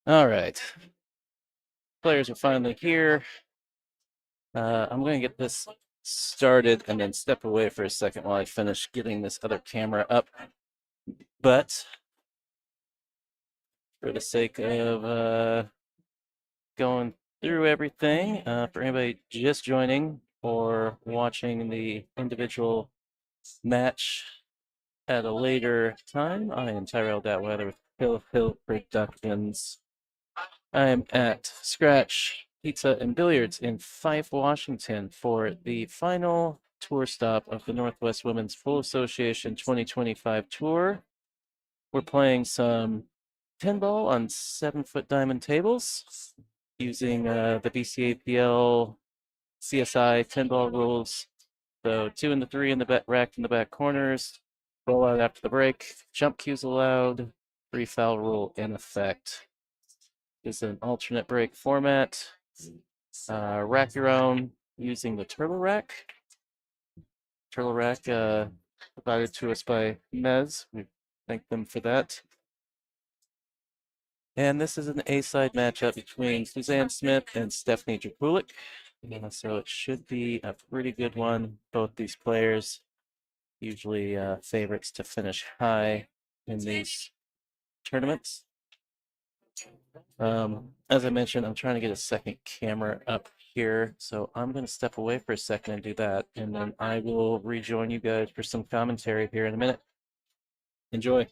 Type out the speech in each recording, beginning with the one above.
All right. Players are finally here. I'm going to get this started and then step away for a second while I finish getting this other camera up. But for the sake of going through everything, for anybody just joining or watching the individual match at a later time, I am Tyrell Datweather with Hill Productions. I am at Scratch Pizza and Billiards in Fife, Washington for the final tour stop of the Northwest Women's Full Association 2025 tour. We're playing some pinball on 7-foot diamond tables using the BCAPL CSI pinball rules. So 2 and the 3 in the back, racked in the back corners, roll out after the break, jump cues allowed, free foul rule in effect. Is an alternate break format. Rack your own using the Turtle Rack. Turtle Rack provided to us by Mez. We thank them for that. And this is an A-side matchup between Suzanne Smith and Stephanie Drakulic. So it should be a pretty good one. Both these players usually favorites to finish high in these tournaments. As I mentioned, I'm trying to get a second camera up here, so I'm going to step away for a second and do that, and then I will rejoin you guys for some commentary here in a minute. Enjoy.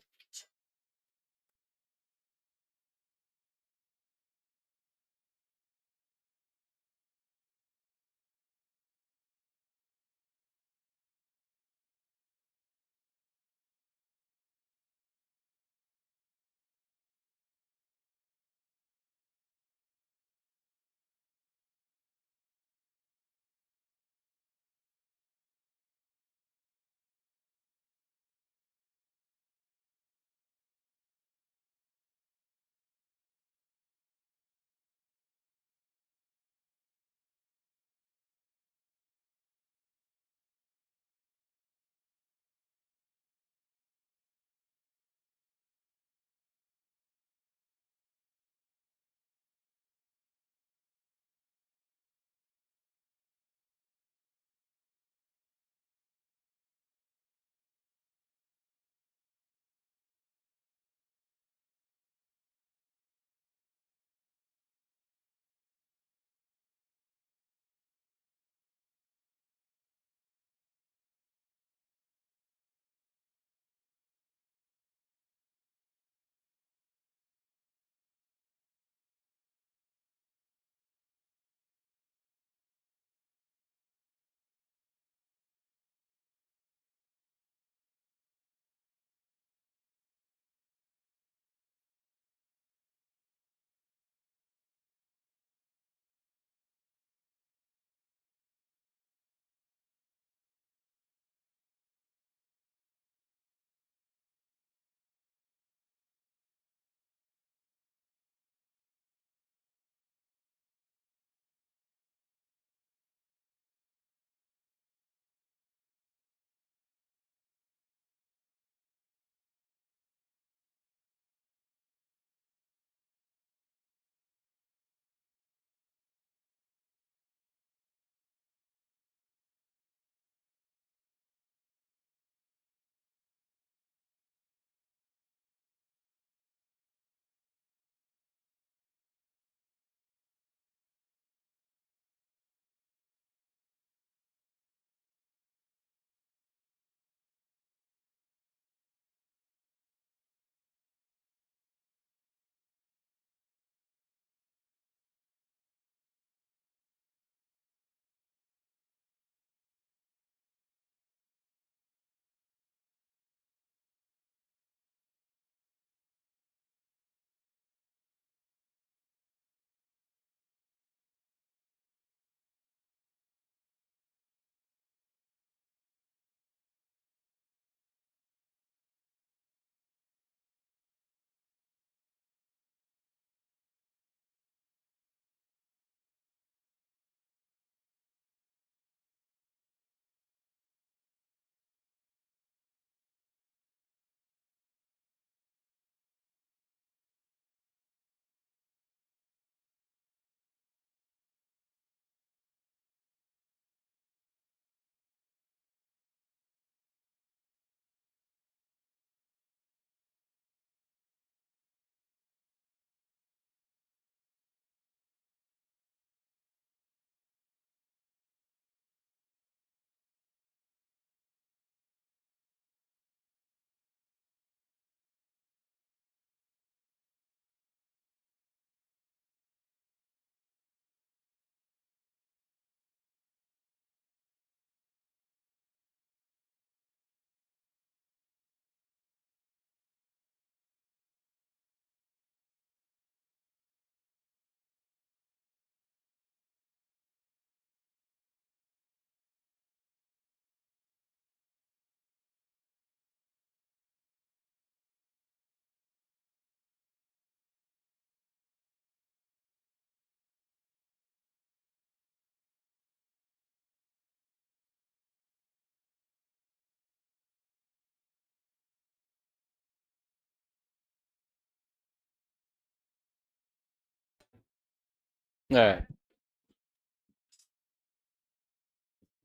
All right.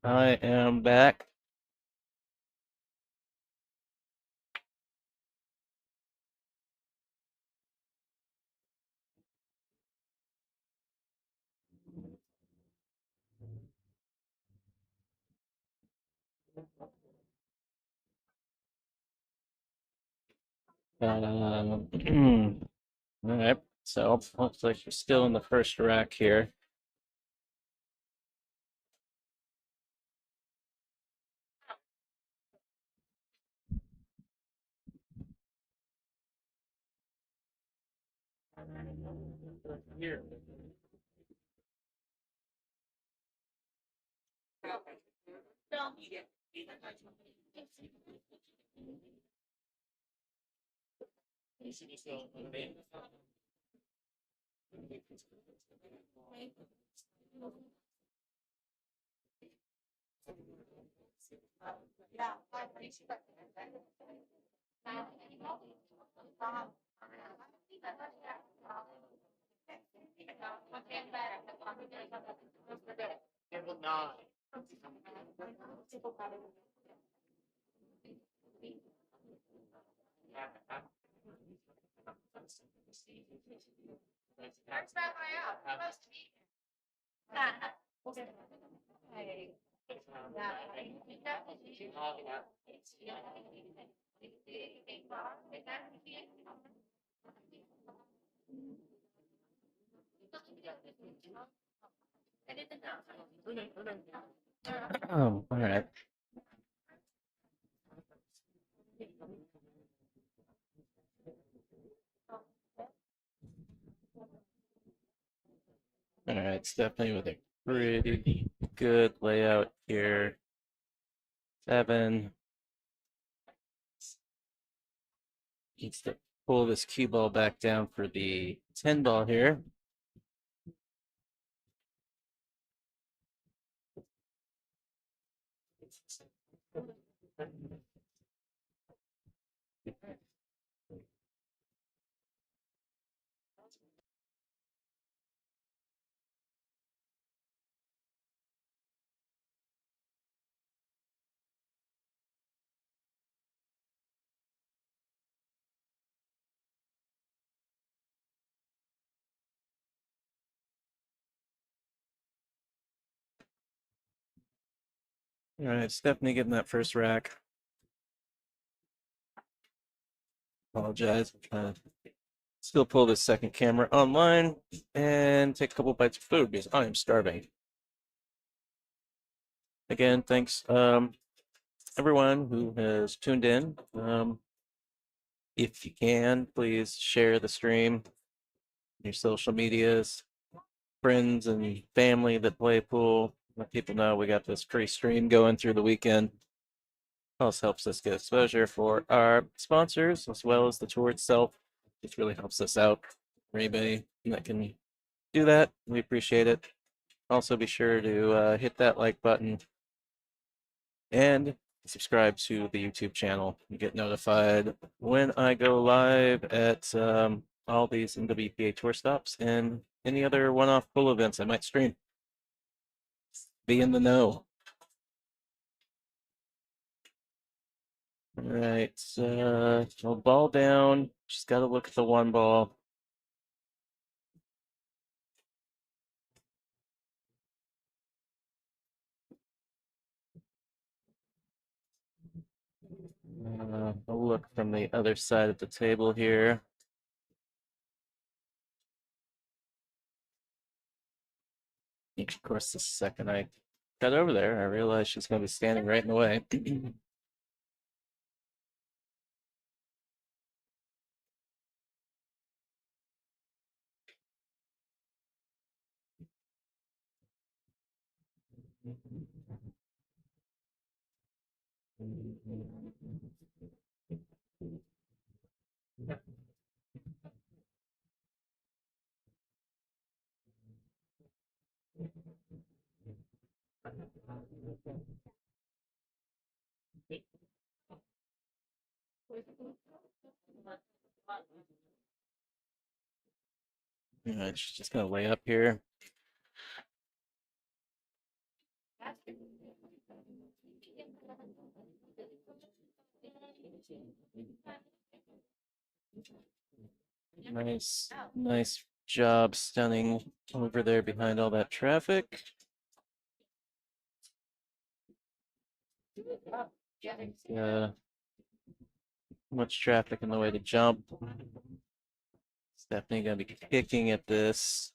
I am back. All right. So looks like we're still in the first rack here. All right. All right. It's definitely with a pretty good layout here. 7 needs to pull this cue ball back down for the 10 ball here. All right, Stephanie getting that first rack. Apologize. I'm trying to still pull this second camera online and take a couple bites of food because I am starving. Again, thanks everyone who has tuned in. If you can, please share the stream, your social medias, friends and family that play pool. Let people know we got this free stream going through the weekend. Also helps us get exposure for our sponsors as well as the tour itself. It really helps us out. For anybody that can do that, we appreciate it. Also, be sure to hit that like button and subscribe to the YouTube channel. You get notified when I go live at all these NWPA tour stops and any other one-off pool events I might stream. Be in the know. All right, so ball down. Just got to look at the one ball. I'll look from the other side of the table here. Of course, the second I got over there, I realized she's going to be standing right in the way. She's just going to lay up here. Nice job stunning over there behind all that traffic. Much traffic in the way to jump. Stephanie gonna be kicking at this.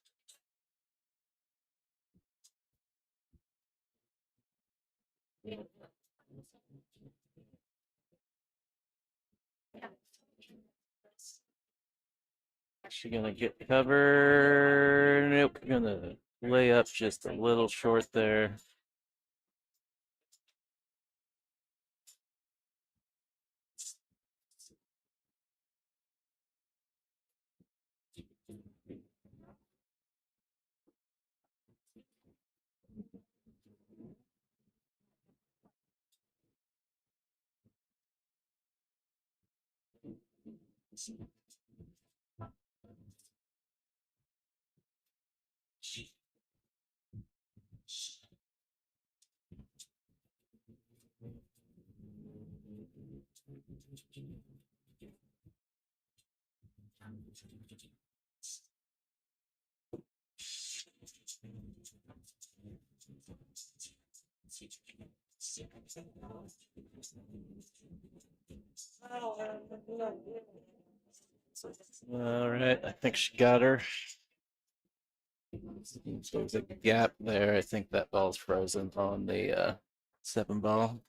She's gonna get covered. Nope, gonna lay up just a little short there. All right, I think she got her. There's a gap there. I think that ball's frozen on the 7 ball.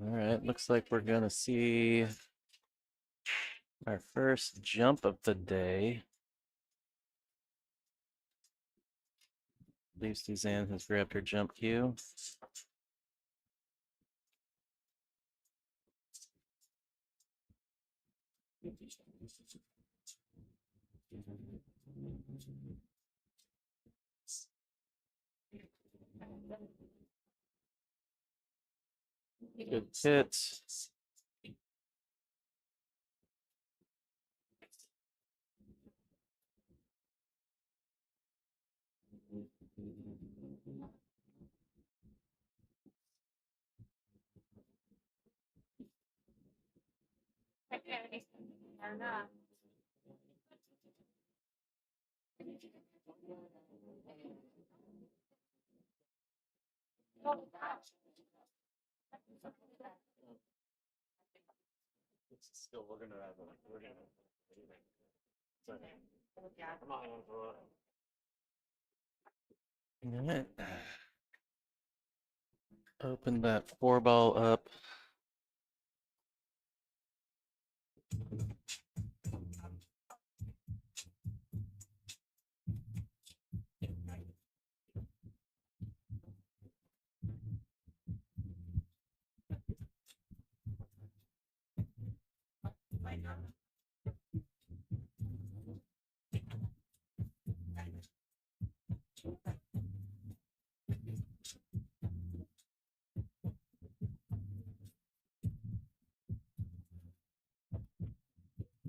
All right, looks like we're gonna see our first jump of the day. I believe Suzanne has grabbed her jump cue. Good hit. Still, we're gonna have All right. Open that 4 ball up.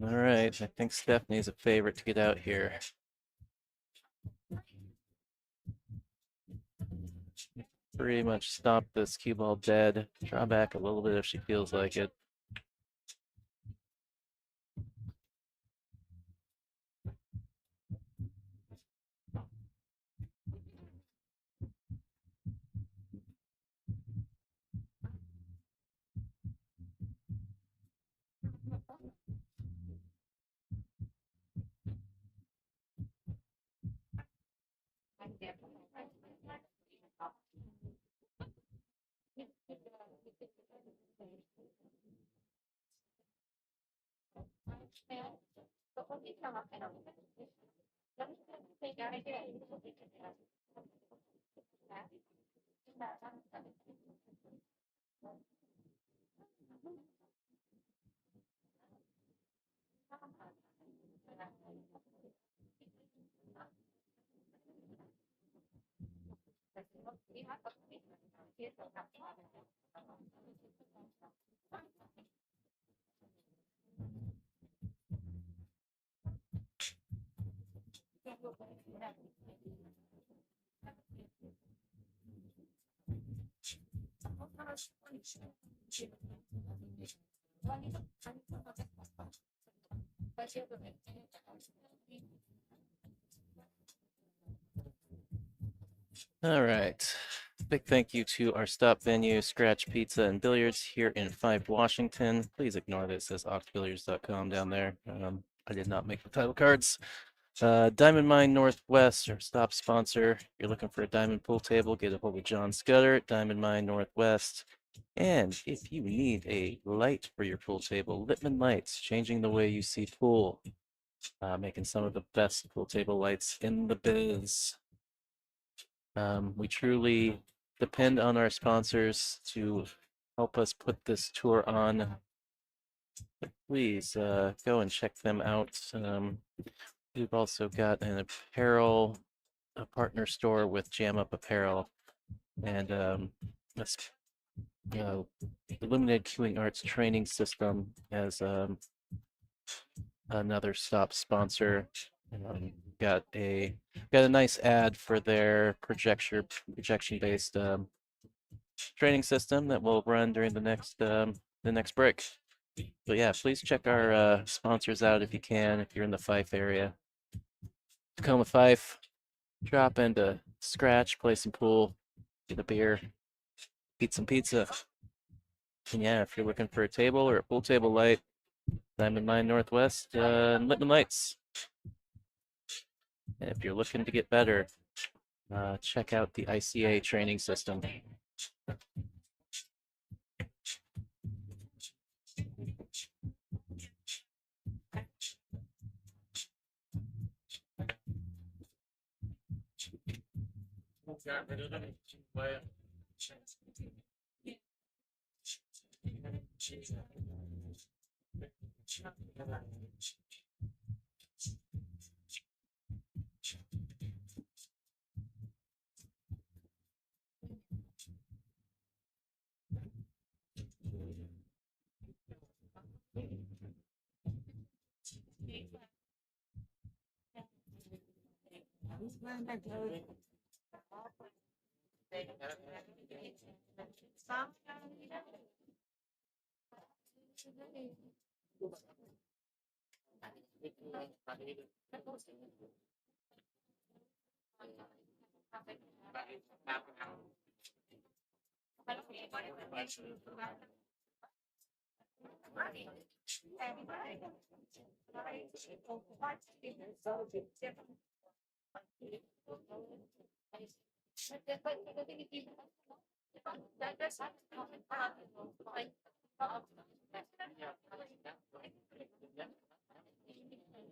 All right, I think Stephanie's a favorite to get out here. Pretty much stop this cue ball dead. Draw back a little bit if she feels like it. All right. Big thank you to our stop venue, Scratch Pizza and Billiards here in 5 Washington. Please ignore that it says oxbilliards.com down there. I did not make the title cards. Diamond Mine Northwest, our stop sponsor. If you're looking for a diamond pool table, get a hold of John Scudder at Diamond Mine Northwest. And if you need a light for your pool table, Littman Lights, changing the way you see pool. Making some of the best pool table lights in the biz. We truly depend on our sponsors to help us put this tour on. Please go and check them out. We've also got an apparel, a partner store with Jam Up Apparel, and that's Illuminated Queuing Arts Training System as another stop sponsor. Got a nice ad for their projection-based training system that will run during the next break. But yeah, please check our sponsors out if you can, if you're in the Fife area. Tacoma Fife, drop into Scratch, play some pool, get a beer, eat some pizza. And yeah, if you're looking for a table or a pool table light, Diamond Mine Northwest and Littman Lights. And if you're looking to get better, check out the ICA training system.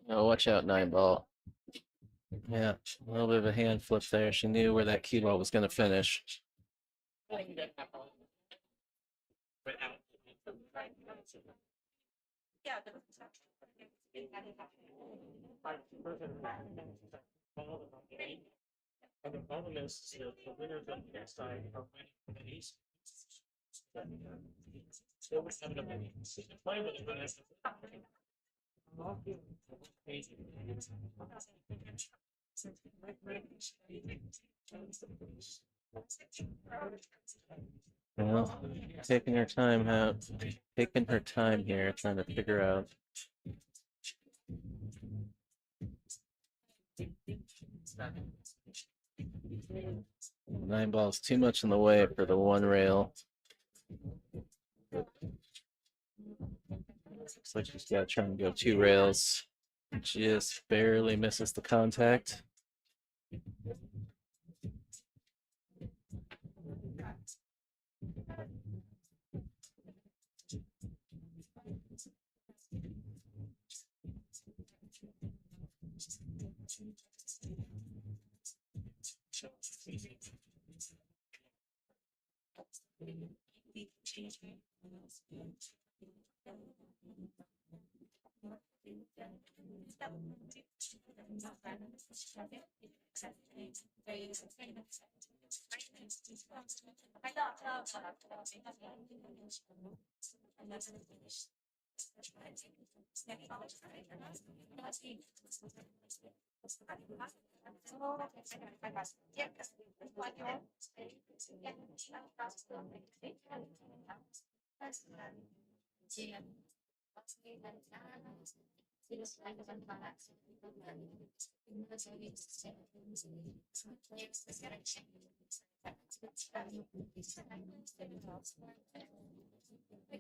Oh, watch out, 9-ball. Yeah, a little bit of a hand flip there. She knew where that cue ball was going to finish. And the problem is the winners on the next side are winning the East. Still was having a play with the winners. Well, taking her time out, taking her time here, trying to figure out. Nine balls too much in the way for the one rail. Looks like she's got to try and go 2 rails. Just barely misses the contact.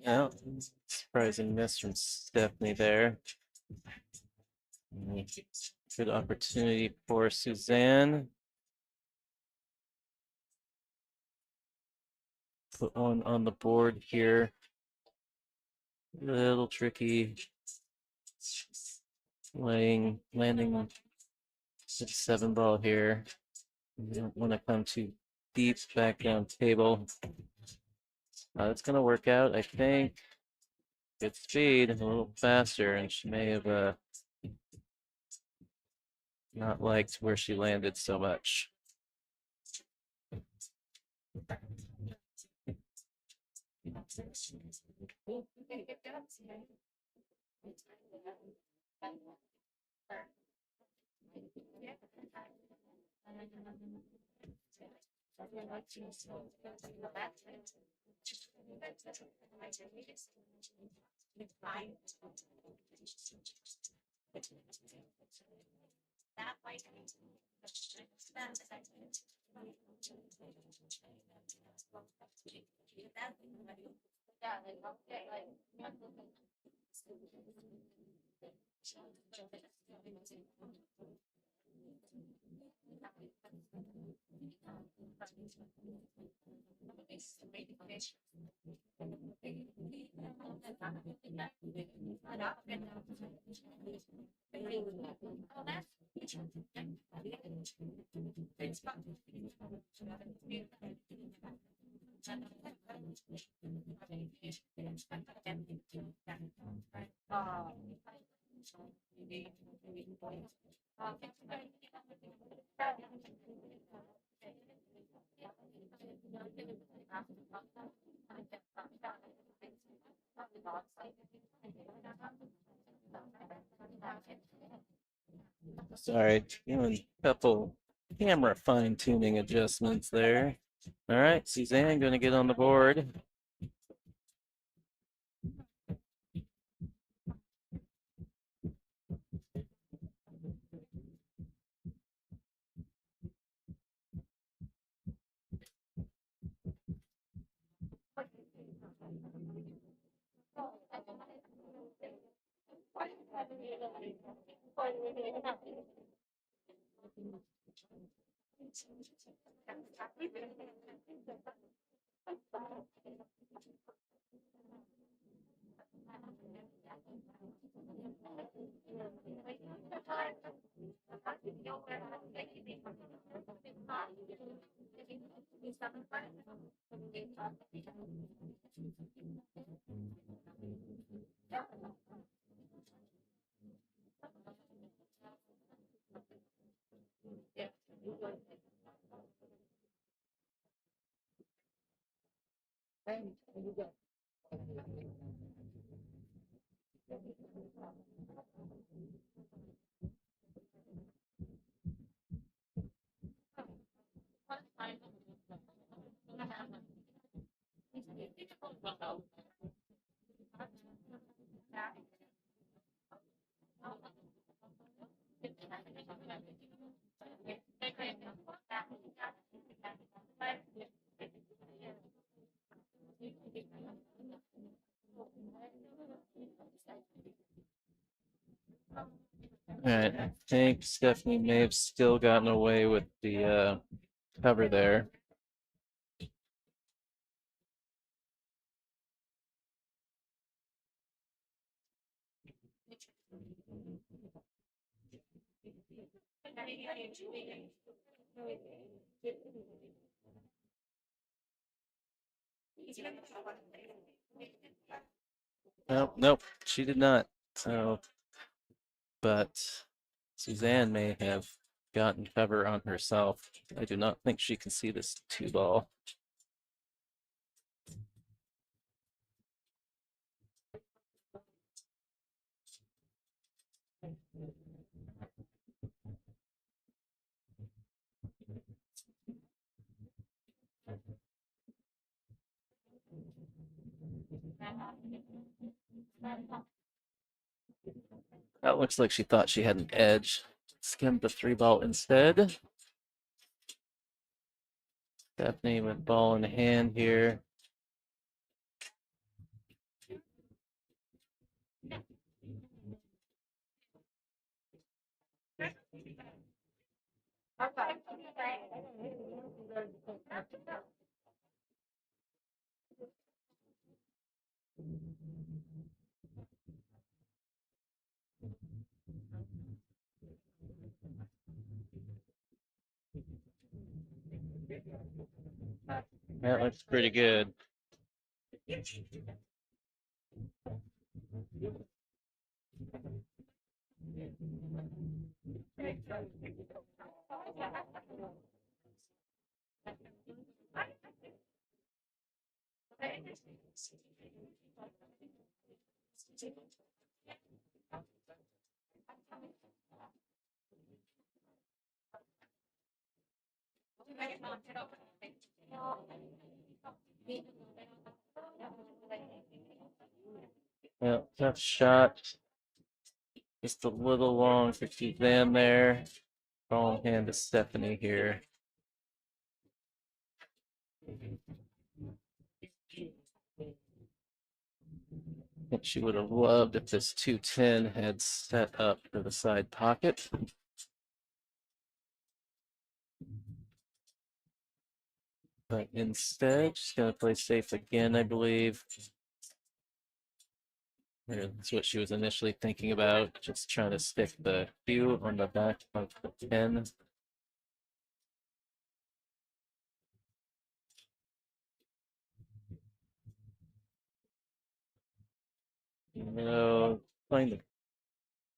Yeah, surprising miss from Stephanie there. Good opportunity for Suzanne. Put one on the board here. A little tricky. Landing 6-7 ball here. You don't want to come too deep back down table. It's gonna work out, I think. Good speed, a little faster, and she may have not liked where she landed so much. Sorry, doing a couple camera fine tuning adjustments there. All right, Suzanne gonna get on the board. All right, I think Stephanie may have still gotten away with the cover there. Nope, nope, she did not. So, but Suzanne may have gotten cover on herself. I do not think she can see this two ball. That looks like she thought she had an edge. Skimmed the three ball instead. Stephanie with ball in hand here. That looks pretty good. Yeah, tough shot. Just a little long for Suzanne there. Ball in hand to Stephanie here. I think she would have loved if this 210 had set up for the side pocket. But instead, she's going to play safe again, I believe. That's what she was initially thinking about, just trying to stick the cue on the back of the 10. No, playing the.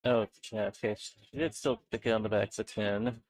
Oh, yeah, okay. She did still stick it on the back of 10.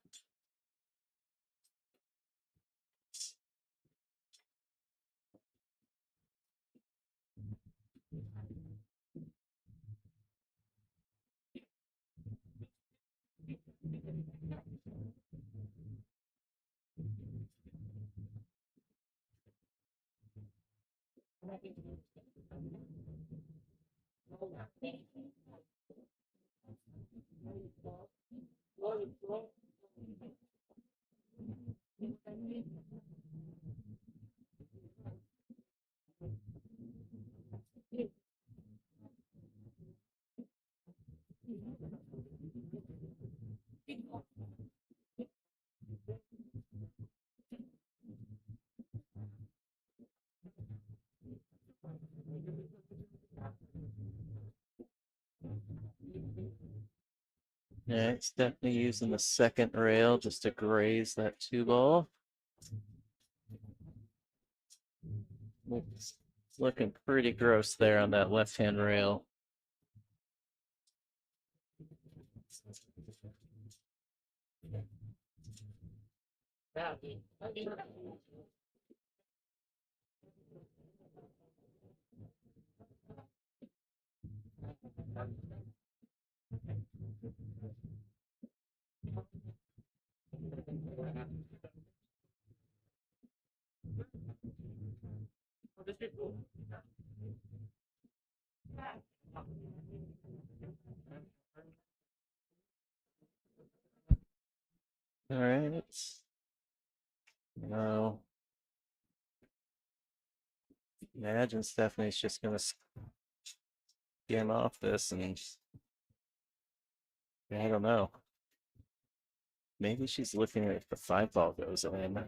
All right, it's definitely using the second rail just to graze that two ball. It's looking pretty gross there on that left-hand rail. All right. No. Imagine Stephanie's just gonna skim off this and I don't know. Maybe she's looking at if the five ball goes in. I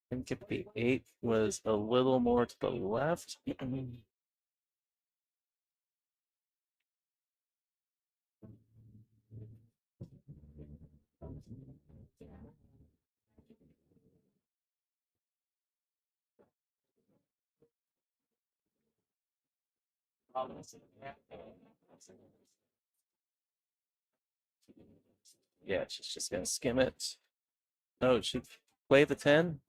think if the eight was a little more to the left. Yeah, she's just gonna skim it. Oh, she play the 10?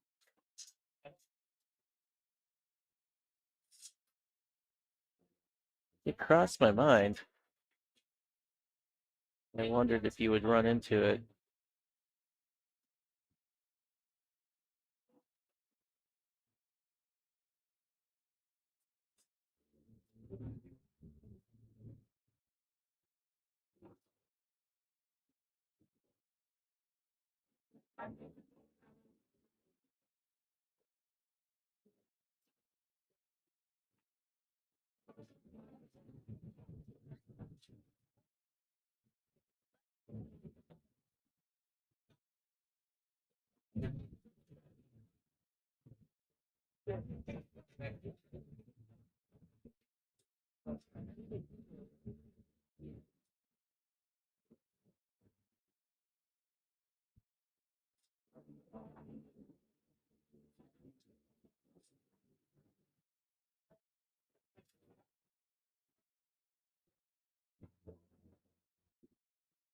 It crossed my mind. I wondered if you would run into it.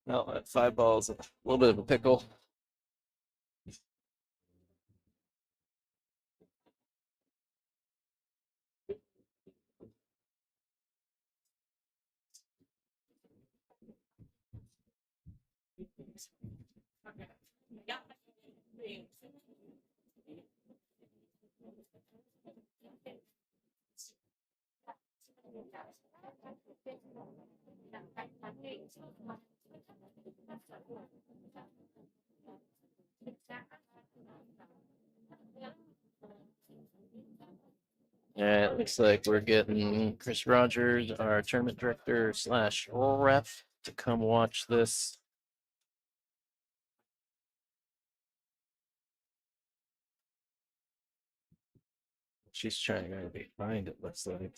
No, that 5 ball's a little bit of a pickle. Yeah, it looks like we're getting Chris Rogers, our tournament director slash ref, to come watch this. She's trying to be behind it, looks like.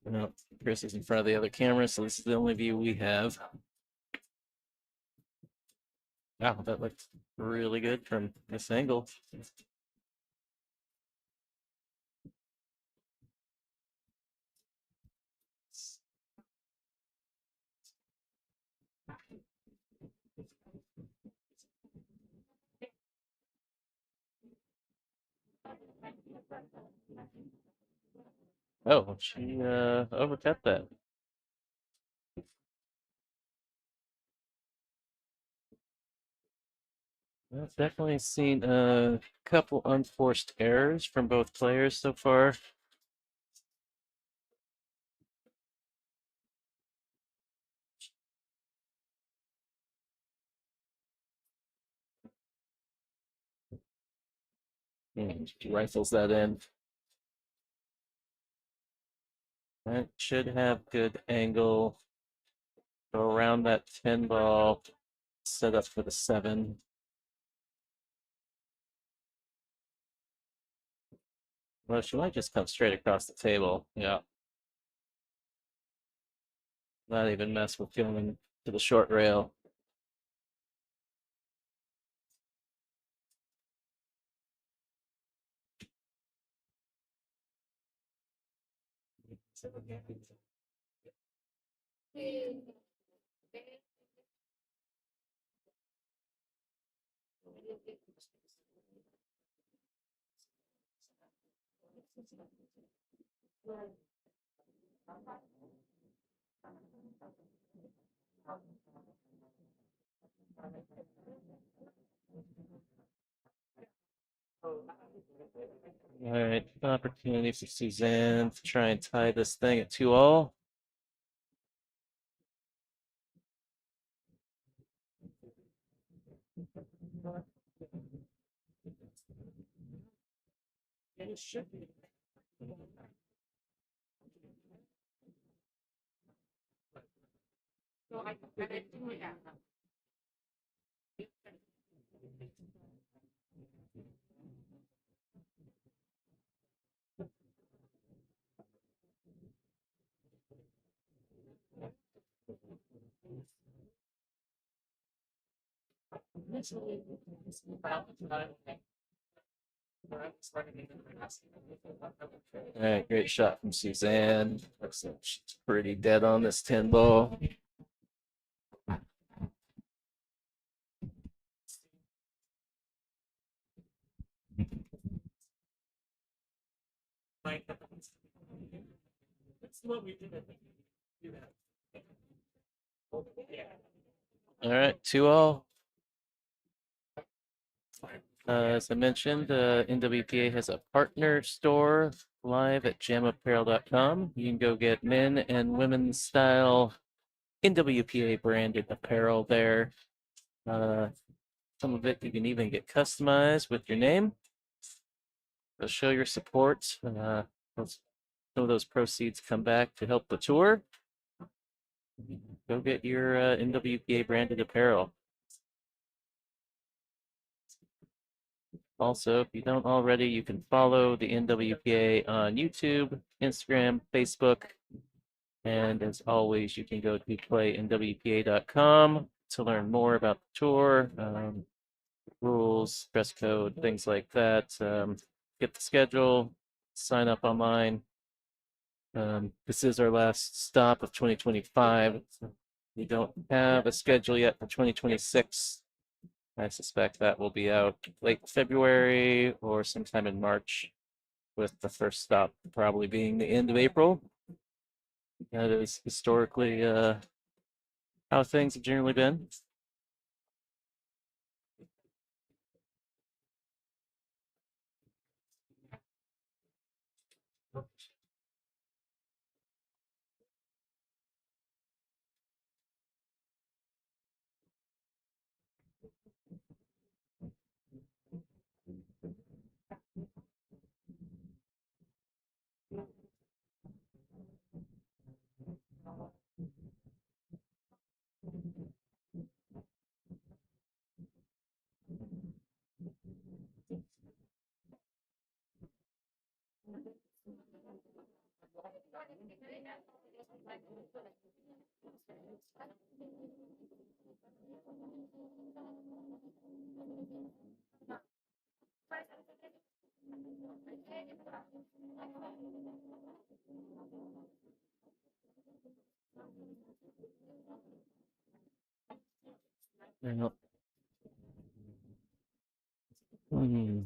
No, Chris is in front of the other camera, so this is the only view we have. Wow, that looks really good from this angle. Oh, she overcut that. I've definitely seen a couple unforced errors from both players so far. And rifles that in. That should have good angle. Go around that 10 ball, set up for the 7. Well, she might just come straight across the table. Yeah. Not even mess with going to the short rail. All right, opportunity for Suzanne to try and tie this thing at 2-all. All right, great shot from Suzanne. Looks like she's pretty dead on this 10 ball. All right, 2-all. As I mentioned, NWPA has a partner store live at jamapparel.com. You can go get men and women's style NWPA branded apparel there. Some of it you can even get customized with your name. They'll show your support. Some of those proceeds come back to help the tour. Go get your NWPA branded apparel. Also, if you don't already, you can follow the NWPA on YouTube, Instagram, Facebook, and as always, you can go to playnwpa.com to learn more about the tour, rules, dress code, things like that. Get the schedule, sign up online. This is our last stop of 2025. We don't have a schedule yet for 2026. I suspect that will be out late February or sometime in March, with the first stop probably being the end of April. That is historically how things have generally been. Well, hmm.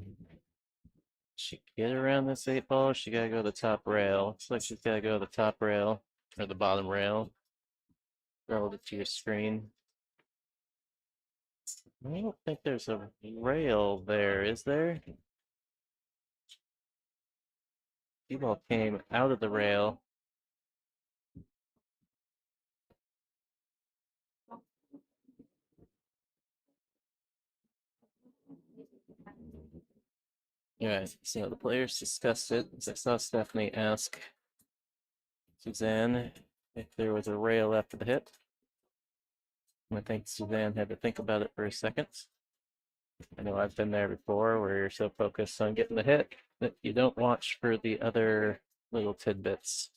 She get around this 8 ball. She gotta go to the top rail. Looks like she's gotta go to the top rail or the bottom rail relative to your screen. I don't think there's a rail there, is there? Ball came out of the rail. All right, so the players discussed it. I saw Stephanie ask Suzanne if there was a rail after the hit. I think Suzanne had to think about it for a second. I know I've been there before where you're so focused on getting the hit that you don't watch for the other little tidbits.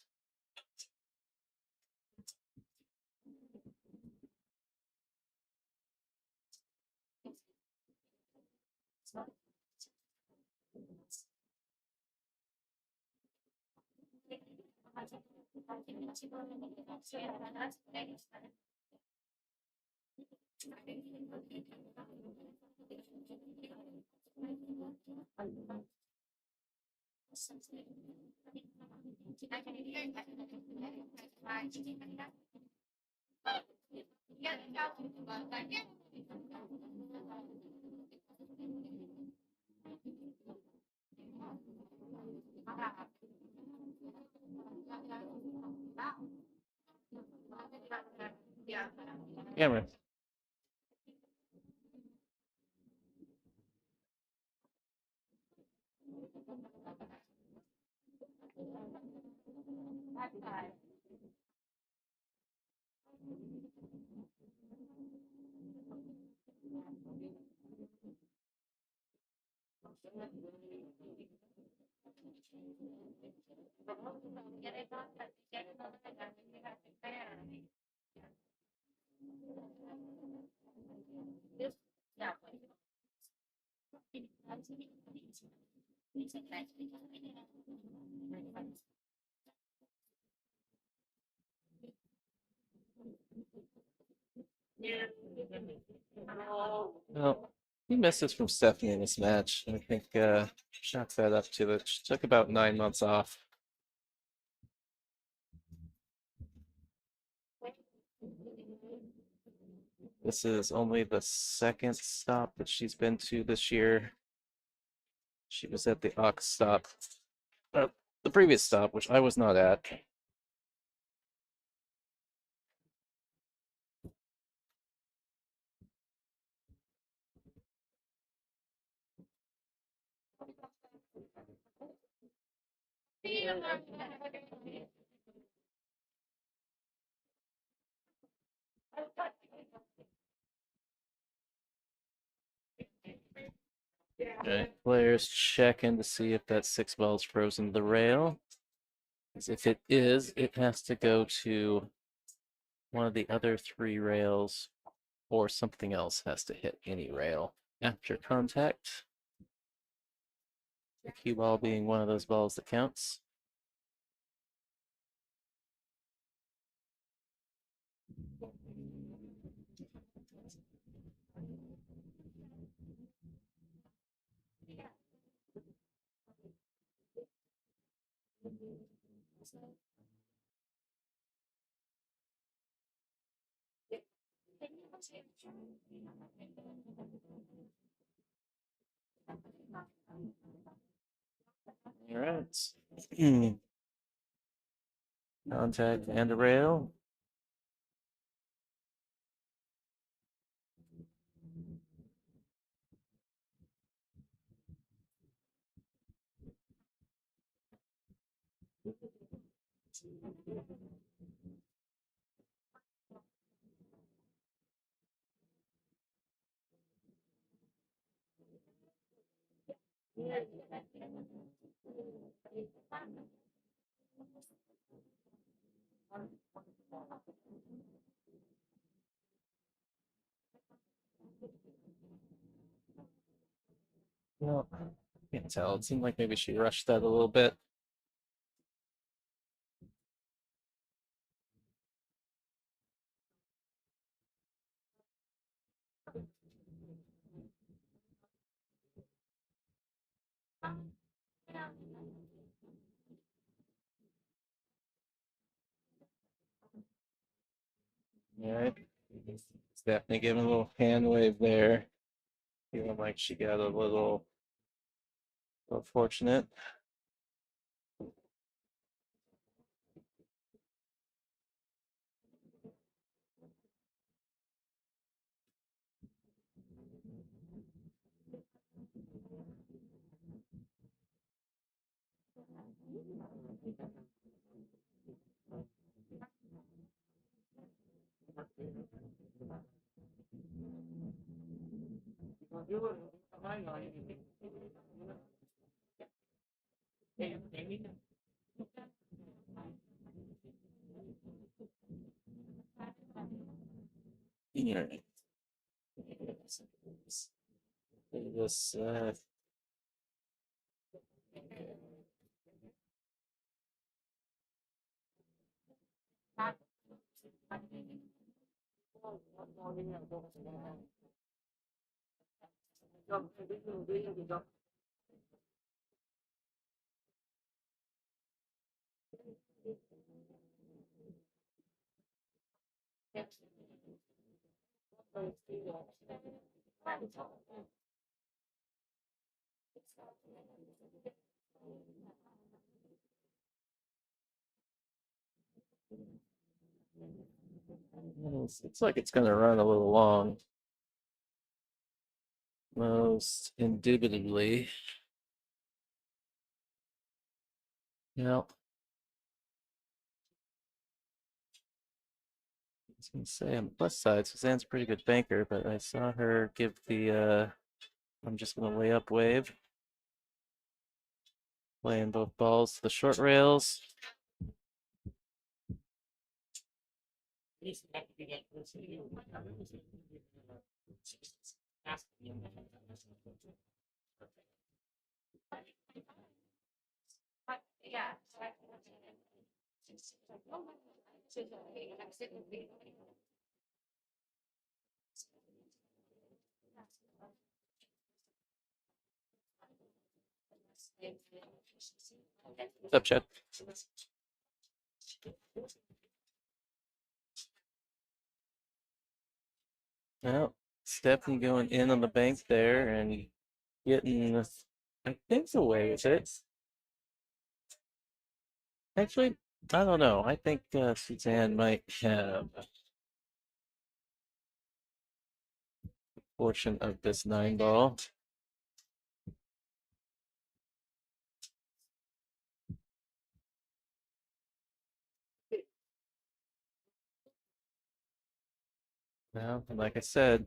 Camera. Well, he misses from Stephanie in this match. I think chalks that up to it. She took about 9 months off. This is only the second stop that she's been to this year. She was at the Ox stop, the previous stop, which I was not at. Okay, players checking to see if that 6 ball's frozen to the rail. Because if it is, it has to go to one of the other 3 rails, or something else has to hit any rail after contact. The cue ball being one of those balls that counts. All right. Contact and a rail. No, can't tell. It seemed like maybe she rushed that a little bit. All right. Stephanie giving a little hand wave there. Feeling like she got a little fortunate. All right. This looks like it's gonna run a little long. Most indubitably. Well, I was gonna say on the plus side, Suzanne's a pretty good banker, but I saw her give the I'm just gonna lay up wave. Playing both balls to the short rails. What's up, Chad? Well, Stephanie going in on the bank there and getting, I think, away with it. Actually, I don't know. I think Suzanne might have a portion of this 9 ball. Well, like I said,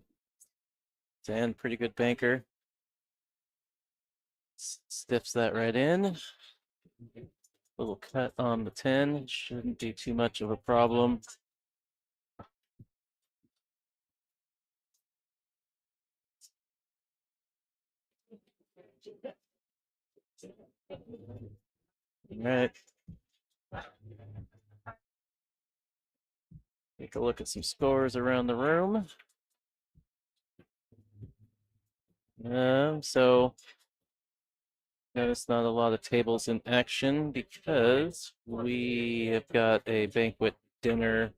Suzanne, pretty good banker. Stiffs that right in. Little cut on the 10. Shouldn't be too much of a problem. All right. Take a look at some scores around the room. So notice not a lot of tables in action because we have got a banquet dinner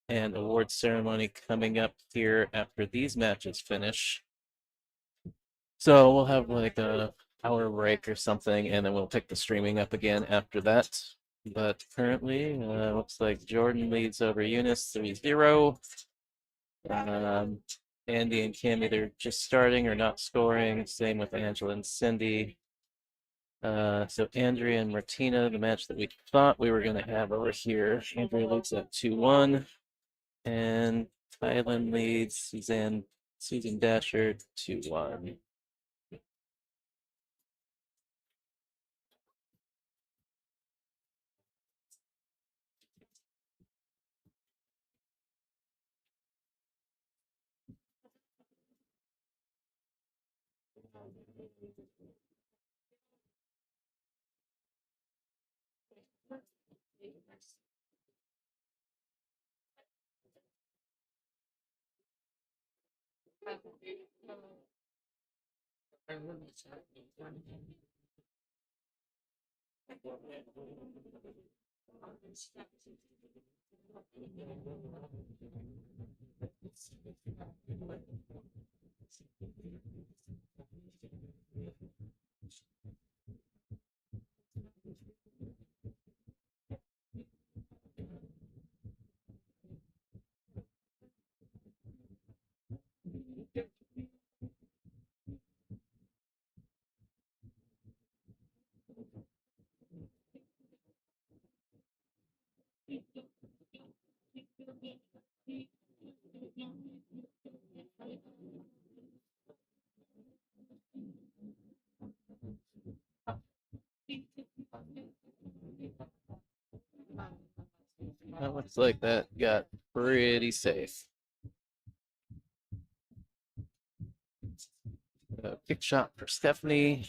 and award ceremony coming up here after these matches finish. So we'll have like a hour break or something, and then we'll pick the streaming up again after that. But currently, looks like Jordan leads over Eunice 3-0. Andy and Cam either just starting or not scoring. Same with Angela and Cindy. So Andrea and Martina, the match that we thought we were going to have over here. Andrea leads at 2-1. And Thailand leads Susan Dasher 2-1. That looks like that got pretty safe. Kick shot for Stephanie.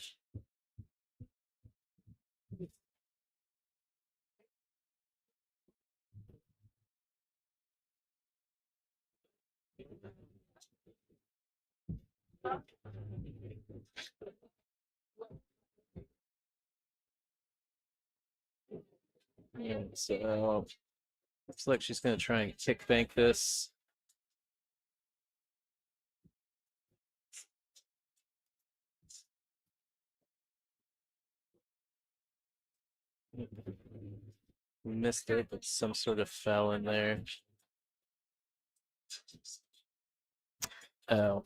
And so looks like she's going to try and kick bank this. Missed it, but some sort of fell in there. Oh,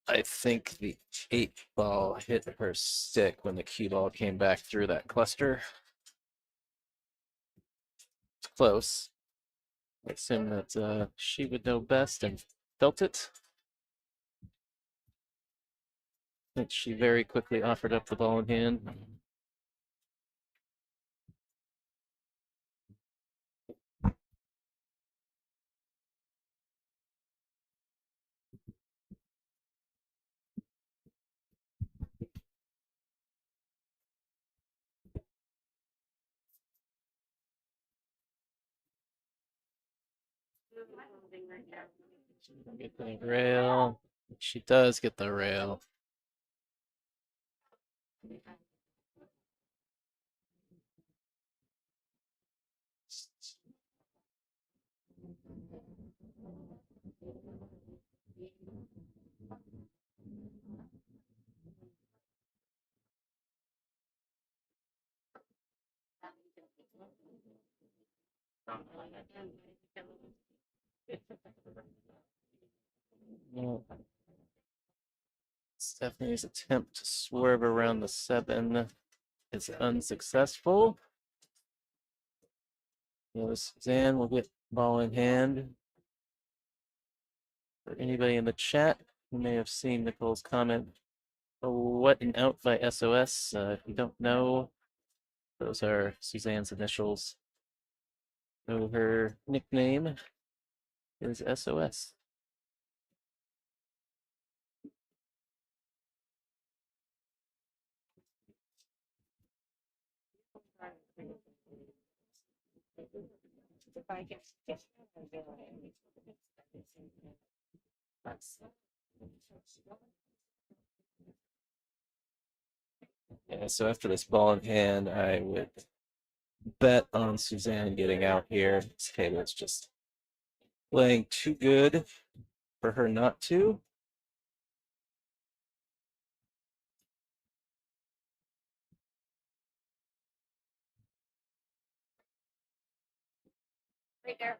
I think the 8 ball hit her stick when the cue ball came back through that cluster. Close. I assume that she would know best and felt it. I think she very quickly offered up the ball in hand. Get the rail. She does get the rail. Well, Stephanie's attempt to swerve around the 7 is unsuccessful. Suzanne will get ball in hand. For anybody in the chat who may have seen Nicole's comment, oh, what an out by SOS. If you don't know, those are Suzanne's initials. So her nickname is SOS. Yeah, so after this ball in hand, I would bet on Suzanne getting out here. This table's just playing too good for her not to. Right there.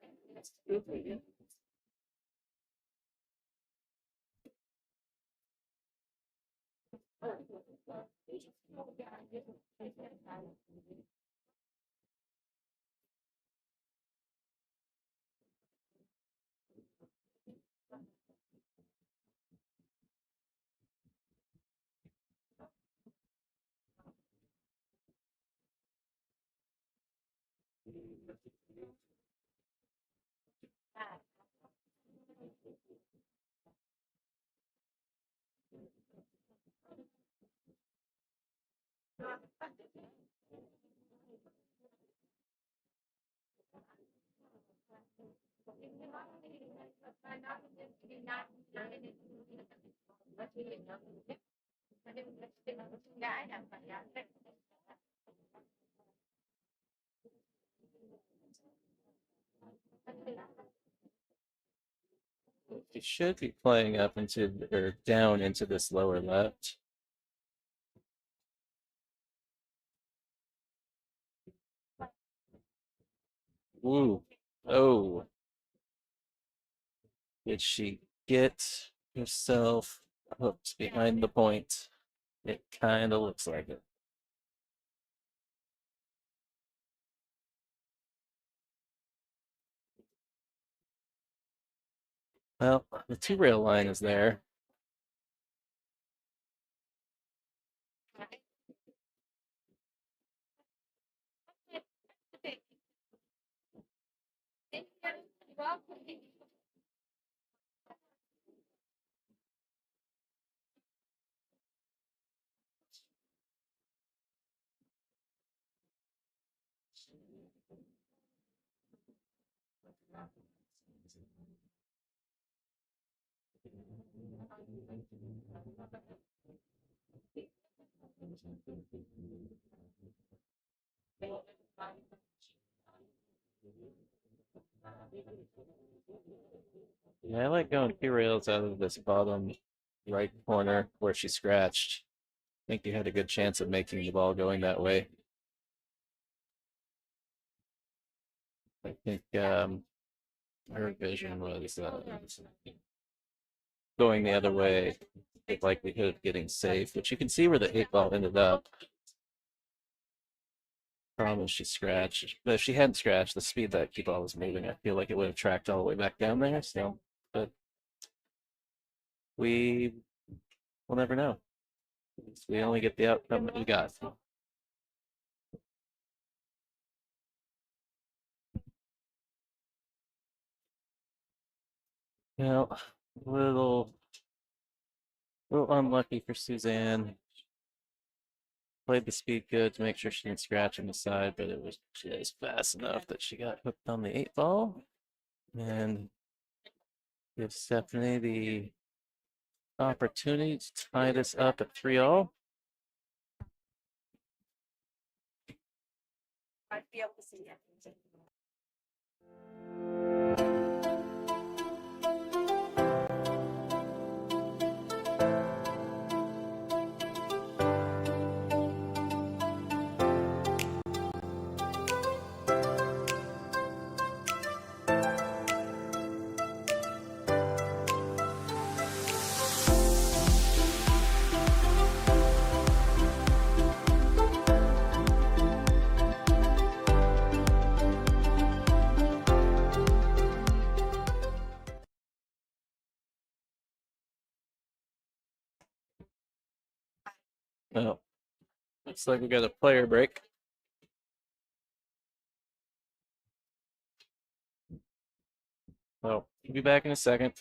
You should be playing up into or down into this lower left. Ooh. Oh. Did she get herself hooked behind the point? It kind of looks like it. Well, the 2-rail line is there. Yeah, I like going 2 rails out of this bottom right corner where she scratched. I think you had a good chance of making the ball going that way. I think her vision was going the other way, with likelihood of getting safe, but you can see where the 8-ball ended up. Problem is she scratched, but if she hadn't scratched, the speed that key ball was moving, I feel like it would have tracked all the way back down there. So, but we will never know. We only get the outcome that we got. Well, a little unlucky for Suzanne. Played the speed good to make sure she didn't scratch on the side, but it was just fast enough that she got hooked on the 8-ball. And Give Stephanie the opportunity to tie this up at 3-all. Oh, looks like we got a player break. Oh, we'll be back in a second.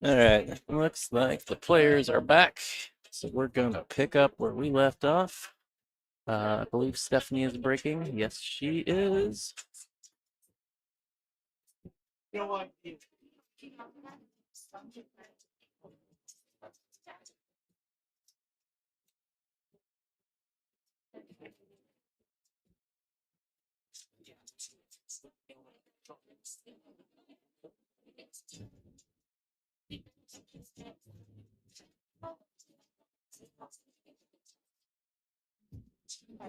All right, looks like the players are back. So we're gonna pick up where we left off. I believe Stephanie is breaking. Yes, she is. All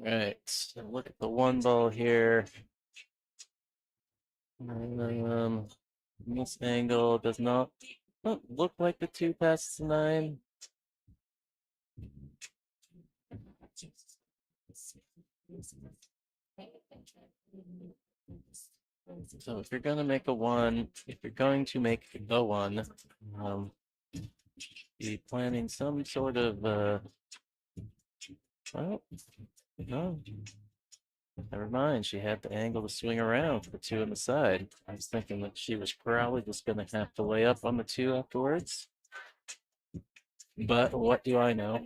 right, so look at the one ball here. This angle does not look like the two passes to nine. So if you're gonna make a one, if you're going to make a one, be planning some sort of well, no, never mind. She had the angle to swing around for the two on the side. I was thinking that she was probably just gonna have to lay up on the two afterwards. But what do I know?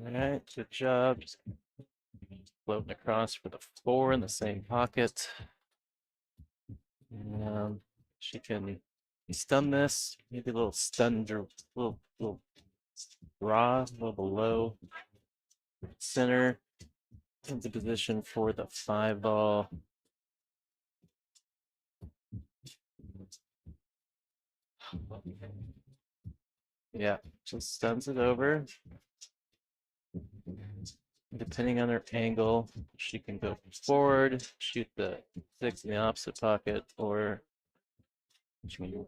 All right, good job. Just floating across for the four in the same pocket. She can stun this, maybe a little stun, little raw, a little below center into position for the five ball. Yeah, just stuns it over. Depending on her angle, she can go forward, shoot the six in the opposite pocket, or she can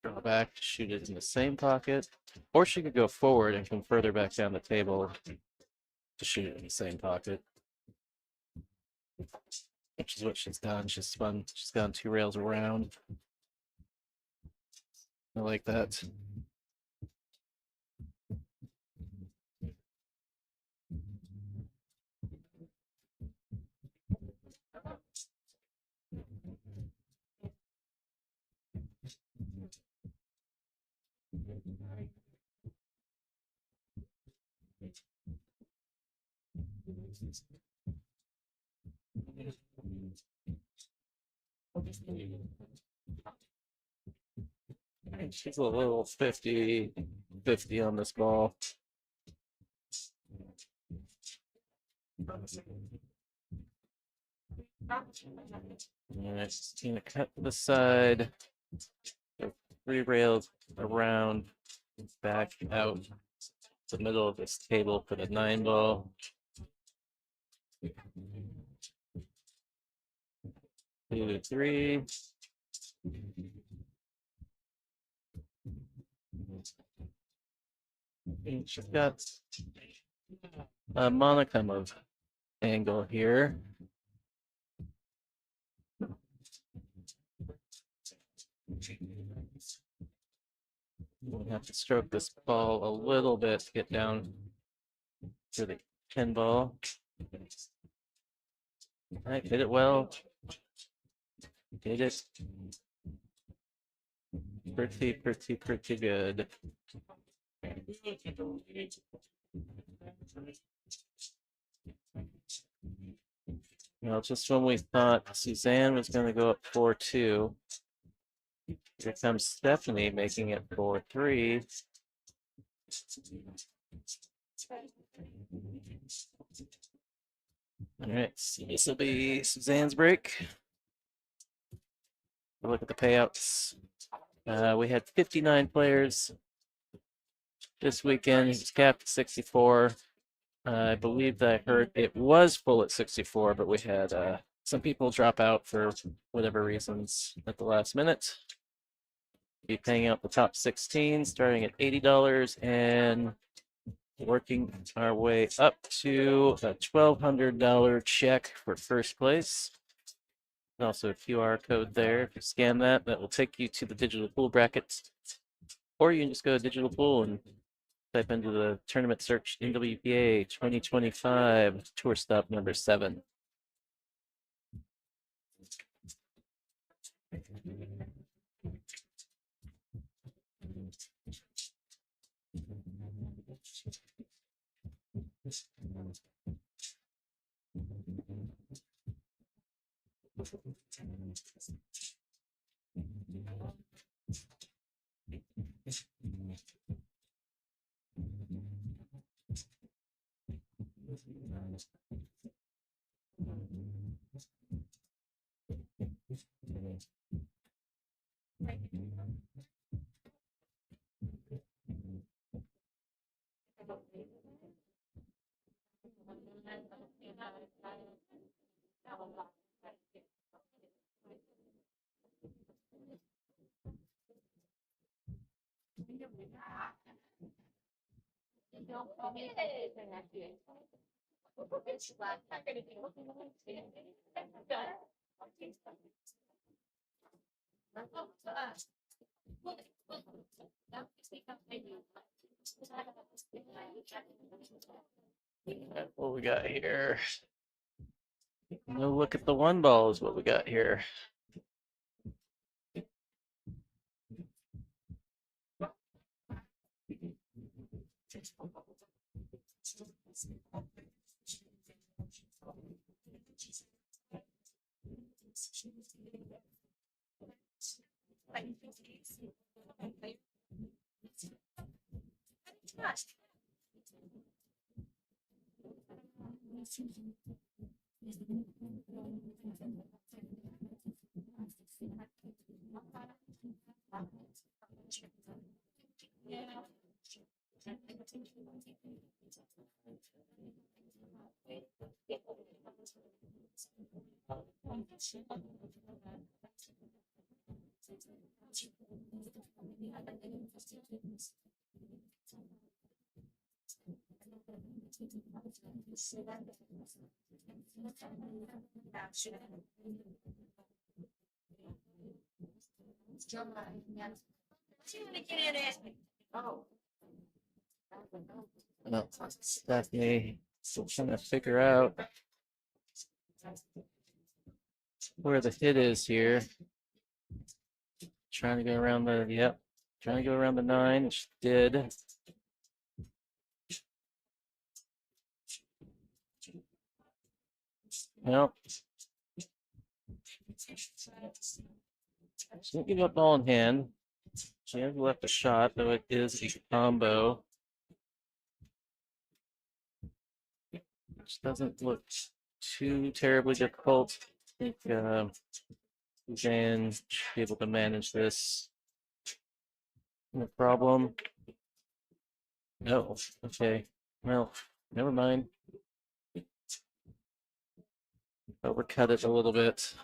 draw back to shoot it in the same pocket, or she could go forward and come further back down the table to shoot it in the same pocket, which is what she's done. She's gone two rails around. I like that. She's a little 50-50 on this ball. All right, just gonna cut to the side, go three rails around, back out the middle of this table for the nine ball. 2, 3. And she's got a monicum of angle here. We'll have to stroke this ball a little bit to get down to the 10 ball. All right, hit it well. Did it. Pretty good. Well, just when we thought Suzanne was going to go up 4-2, here comes Stephanie making it 4-3. All right, so this will be Suzanne's break. Look at the payouts. We had 59 players this weekend. It was capped at 64. I believe that I heard it was full at 64, but we had some people drop out for whatever reasons at the last minute. Be paying out the top 16, starting at $80 and working our way up to a $1,200 check for first place. Also a QR code there. If you scan that, that will take you to the digital pool bracket. Or you can just go to digital pool and type into the tournament search NWPA 2025 tour stop number 7. What we got here? No look at the one ball is what we got here. Well, Stephanie still trying to figure out where the hit is here. Trying to go around the, yep, trying to go around the 9, which did. Well, she didn't give up ball in hand. She has left a shot, though it is a combo. Which doesn't look too terribly difficult. I think Suzanne should be able to manage this. No problem. No, okay. Well, never mind. Overcut it a little bit.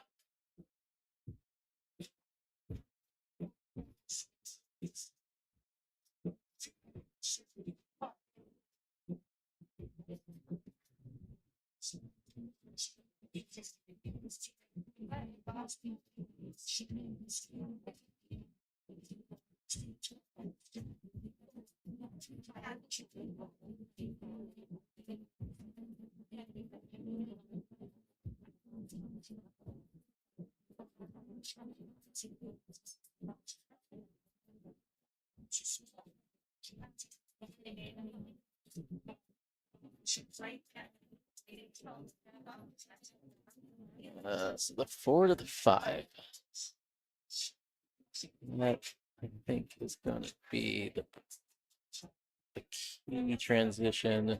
So the 4 to the 5. That I think is going to be the key transition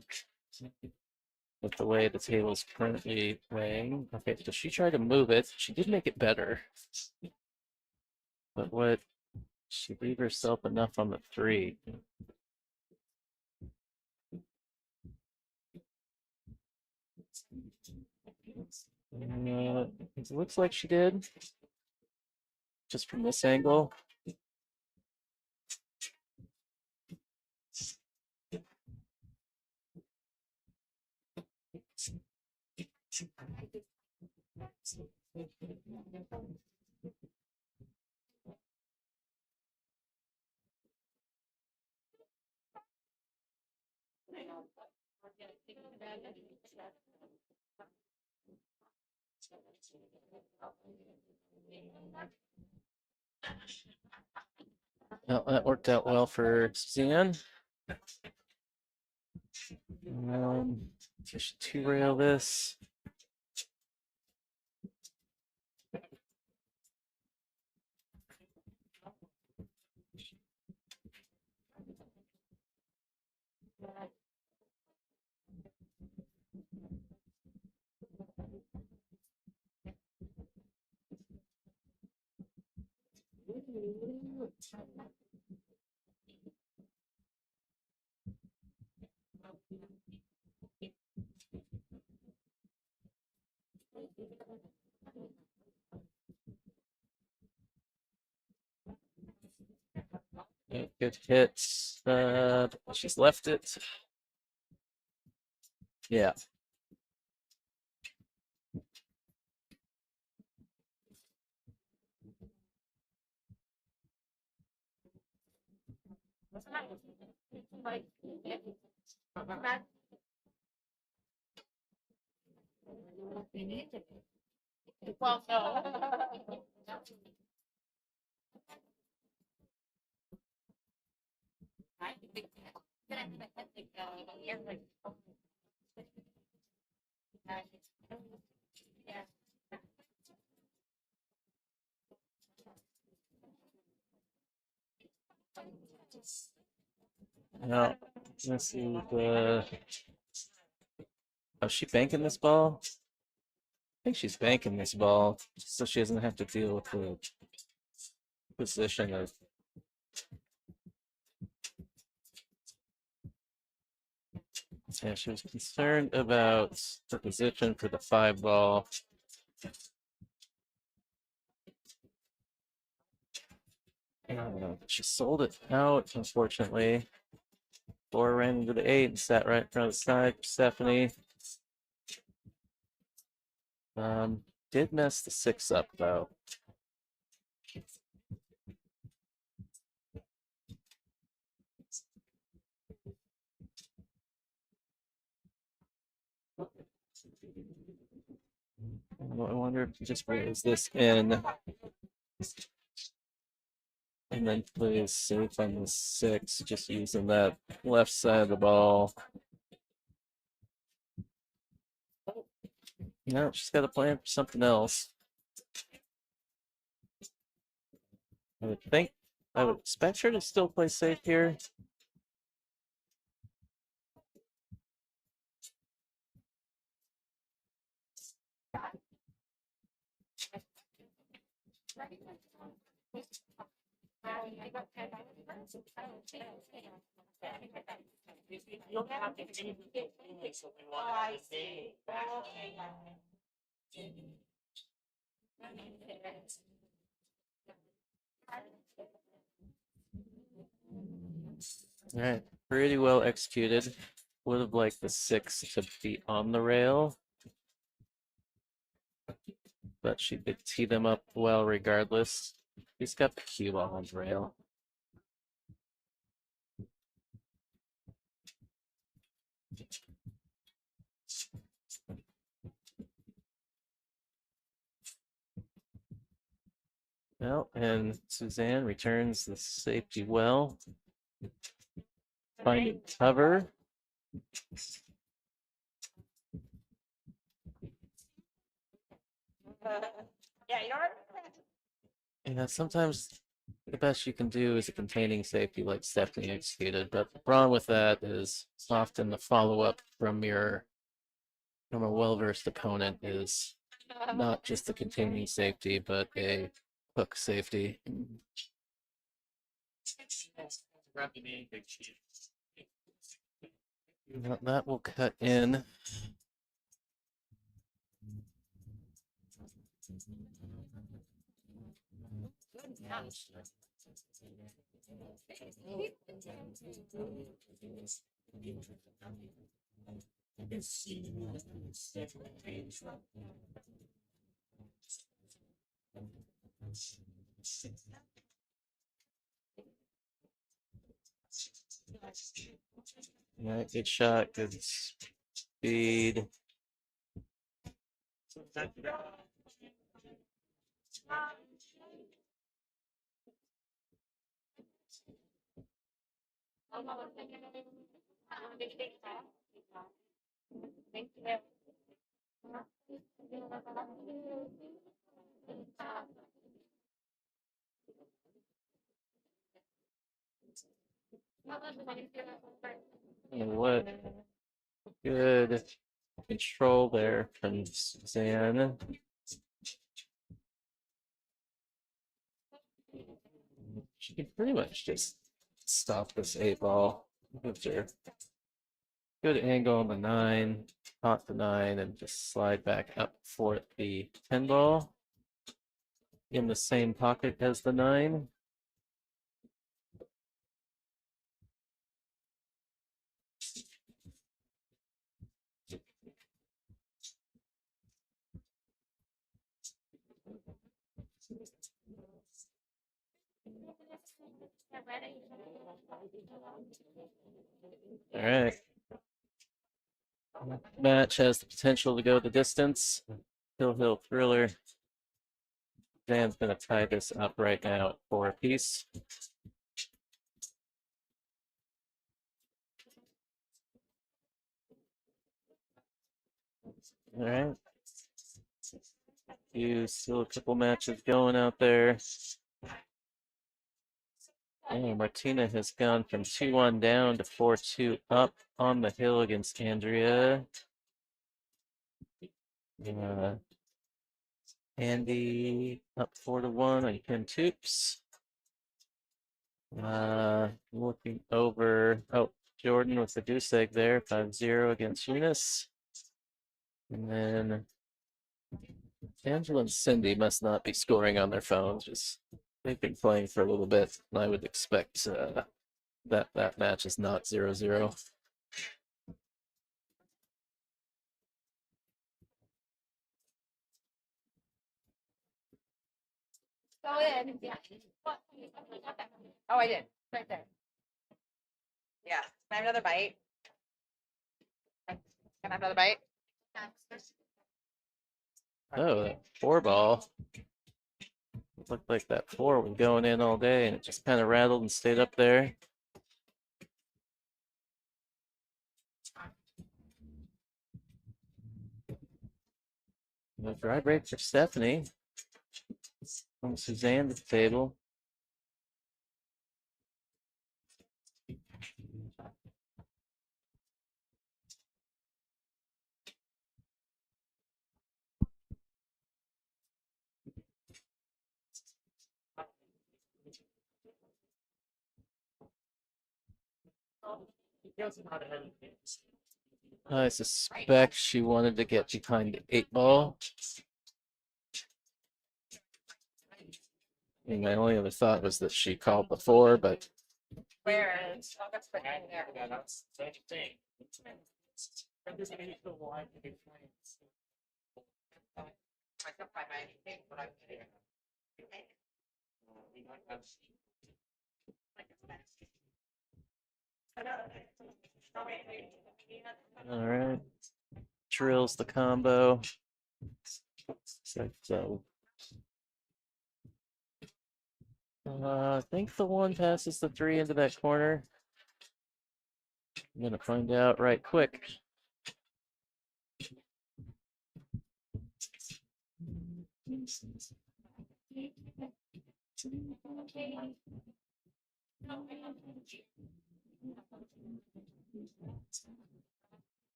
with the way the table is currently playing. Okay, so she tried to move it. She did make it better. But what, she leave herself enough on the 3. It looks like she did, just from this angle. Well, that worked out well for Suzanne. Just two rail this. Good hit. She's left it. Yeah. Now, this is oh, is she banking this ball? I think she's banking this ball so she doesn't have to deal with the position of. Yeah, she was concerned about the position for the 5 ball. She sold it out, unfortunately. 4 ran into the 8 and sat right in front of the side for Stephanie. Did mess the 6 up though. I wonder if he just brings this in and then plays safe on the 6, just using that left side of the ball. No, she's got a plan for something else. I would expect her to still play safe here. All right, pretty well executed. Would have liked the 6 to be on the rail, but she did tee them up well regardless. He's got the cue ball on the rail. Well, and Suzanne returns the safety well. Finding cover. Yeah, sometimes the best you can do is a containing safety like Stephanie executed, but the problem with that is often the follow-up from a well-versed opponent is not just the containing safety, but a hook safety. That will cut in. Yeah, good shot, good speed. And what good control there from Suzanne. She can pretty much just stop this 8-ball. Gives her good angle on the 9, caught the 9, and just slide back up for the 10-ball in the same pocket as the 9. All right. Match has the potential to go the distance. Hill Thriller. Dan's going to tie this up right now for a piece. All right. Still a couple matches going out there. Oh, Martina has gone from 2-1 down to 4-2 up on the hill against Andrea. Andy up 4-1 on Ken Toops. Looking over. Oh, Jordan with the goose egg there, 5-0 against Eunice. And then Angela and Cindy must not be scoring on their phones. Just they've been playing for a little bit, and I would expect that match is not 0-0. Go in. Yeah. Oh, I did. Right there. Yeah. Can I have another bite? Can I have another bite? Oh, that 4-ball. It looked like that 4 was going in all day, and it just kind of rattled and stayed up there. A dry break for Stephanie. From Suzanne to the table. I suspect she wanted to get behind the 8-ball. And my only other thought was that she called the 4, but Where? Oh, that's the guy there. all right. Drills the combo. So I think the 1 passes the 3 into that corner. I'm gonna find out right quick.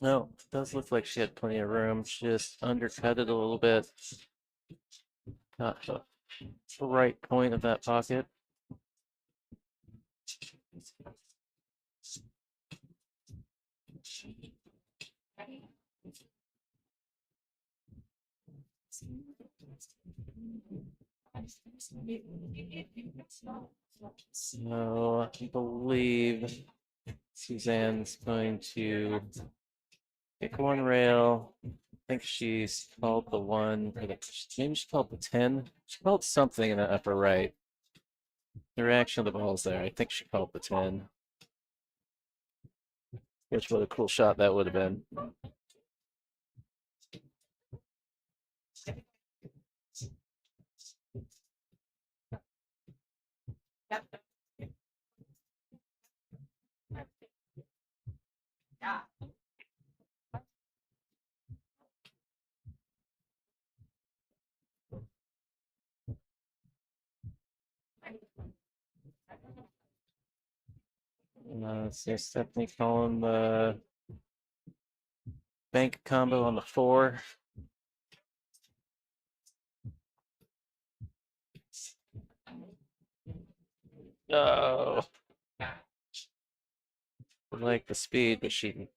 No, it does look like she had plenty of room. She just undercut it a little bit. Got the right point of that pocket. So I believe Suzanne's going to pick one rail. I think she's called the one, or maybe she called the 10. She called something in the upper right. The reaction of the ball's there. I think she called the 10. Which what a cool shot that would have been. Yep. Yeah. So Stephanie calling the bank combo on the 4. Oh, I like the speed, but she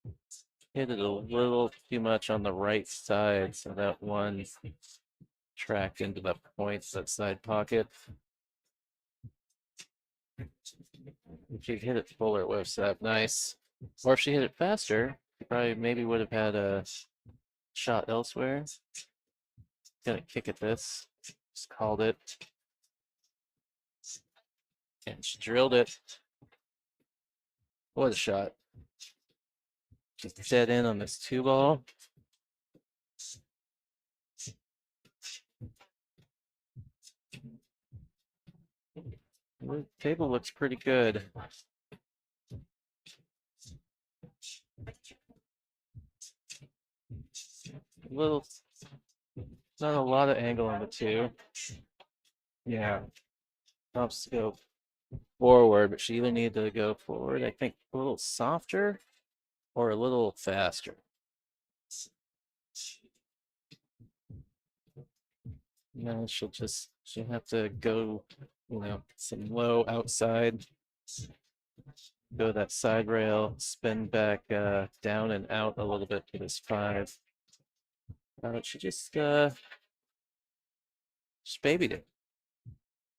hit it a little too much on the right side, so that one tracked into the points, that side pocket. If she hit it fuller, it would have set nice. Or if she hit it faster, she probably maybe would have had a shot elsewhere. Gonna kick at this. Just called it. And she drilled it. What a shot. She's dead in on this 2 ball. The table looks pretty good. A little, not a lot of angle on the 2. Yeah. Helps to go forward, but she either needed to go forward, I think, a little softer or a little faster. No, she'll have to go, some low outside, go that side rail, spin back down and out a little bit for this 5. She just babied it.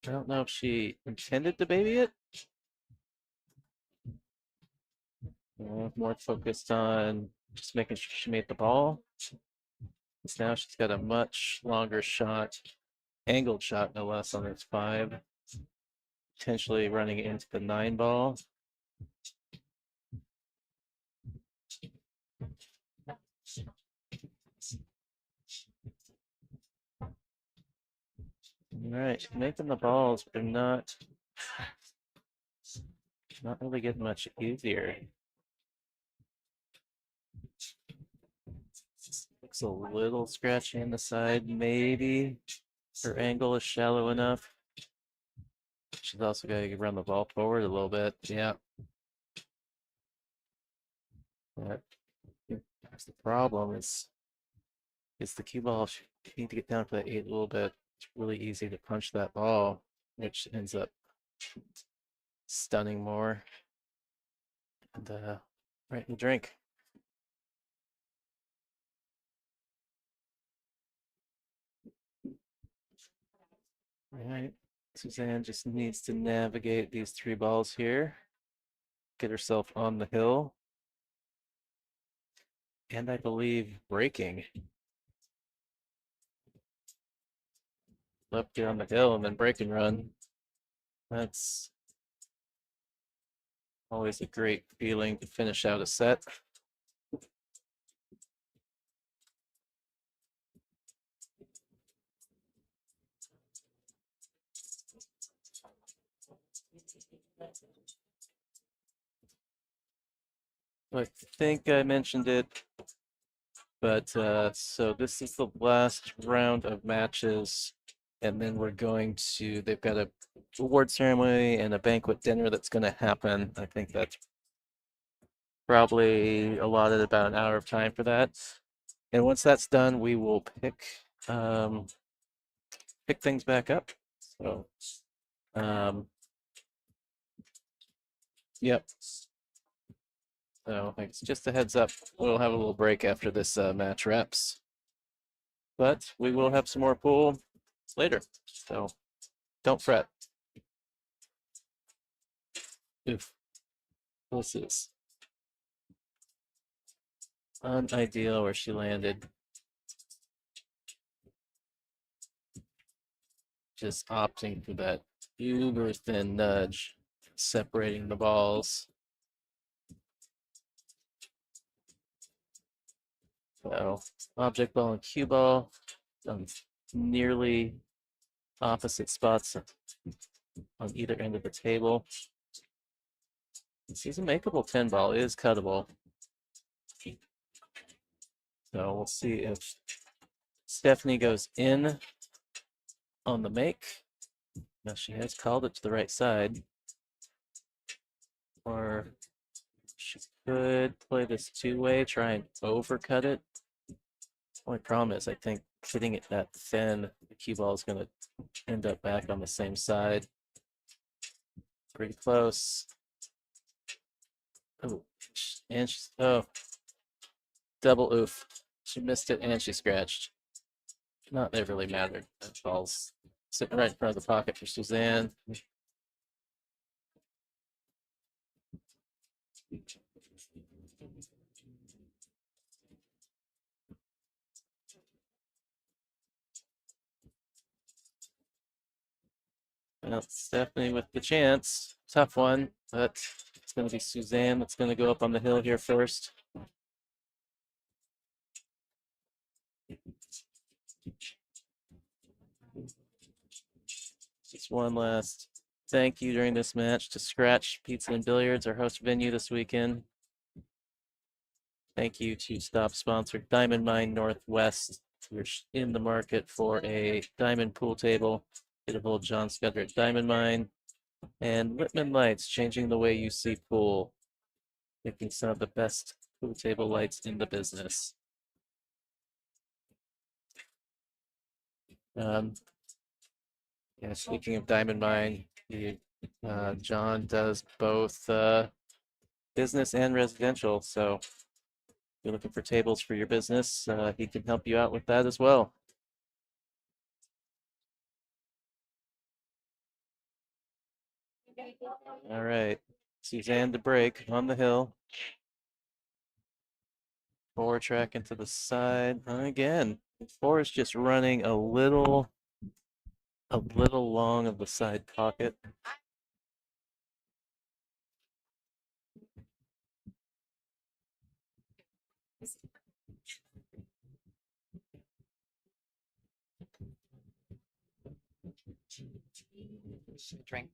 I don't know if she intended to baby it. More focused on just making sure she made the ball. Because now she's got a much longer shot, angled shot no less on this 5. Potentially running into the 9 ball. All right, making the balls, but not really getting much easier. Looks a little scratchy on the side, maybe. Her angle is shallow enough. She's also got to run the ball forward a little bit. Yeah. That's the problem is the cue ball. You need to get down for that 8 a little bit. It's really easy to punch that ball, which ends up stunning more. And right in the drink. All right. Suzanne just needs to navigate these 3 balls here, get herself on the hill, and I believe breaking. Left it on the hill and then break and run. That's always a great feeling to finish out a set. I think I mentioned it, but so this is the last round of matches, and then we're going to, they've got a award ceremony and a banquet dinner that's going to happen. I think that's probably allotted about an hour of time for that. And once that's done, we will pick things back up. So, yep. So it's just a heads up. We'll have a little break after this match wraps. but we will have some more pool later, so don't fret. Oof. This is unideal where she landed. Just opting for that uber thin nudge, separating the balls. So object ball and cue ball on nearly opposite spots on either end of the table. This is a makeable 10 ball, it is cuttable. So we'll see if Stephanie goes in on the make. Now she has called it to the right side. Or she could play this two-way, try and overcut it. Only problem is I think hitting it that thin, the cue ball is going to end up back on the same side. Pretty close. Oh, and she's, oh, double oof. She missed it and she scratched. Not that it really mattered. That ball's sitting right in front of the pocket for Suzanne. Well, Stephanie with the chance. Tough one, but it's going to be Suzanne that's going to go up on the hill here first. Just one last thank you during this match to Scratch Pizza and Billiards, our host venue this weekend. Thank you to stop sponsor Diamond Mine Northwest. We're in the market for a diamond pool table. Get a hold John Scudder at Diamond Mine. And Whitman Lights, changing the way you see pool. Making some of the best pool table lights in the business. Yeah, speaking of Diamond Mine, John does both business and residential. So if you're looking for tables for your business, he can help you out with that as well. All right, Suzanne to break on the hill. Four track into the side again. Four is just running a little long of the side pocket. Drink.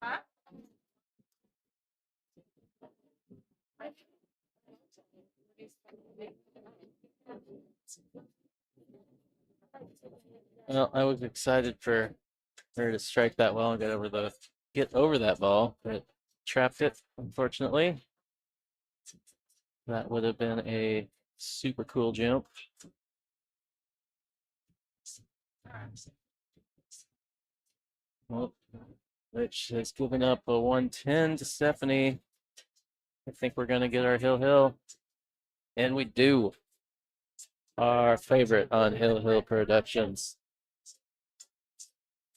Huh? Well, I was excited for her to strike that well and get over that ball, but trapped it, unfortunately. That would have been a super cool jump. Well, which has given up a 110 to Stephanie. I think we're going to get our Hill. And we do. Our favorite on Hill Productions.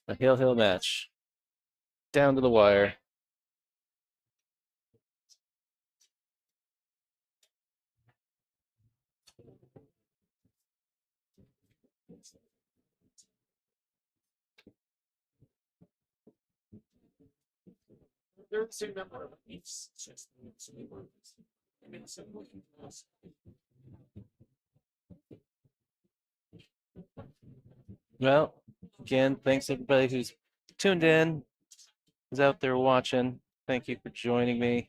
A Hill match. Down to the wire. Well, again, thanks everybody who's tuned in, who's out there watching. Thank you for joining me.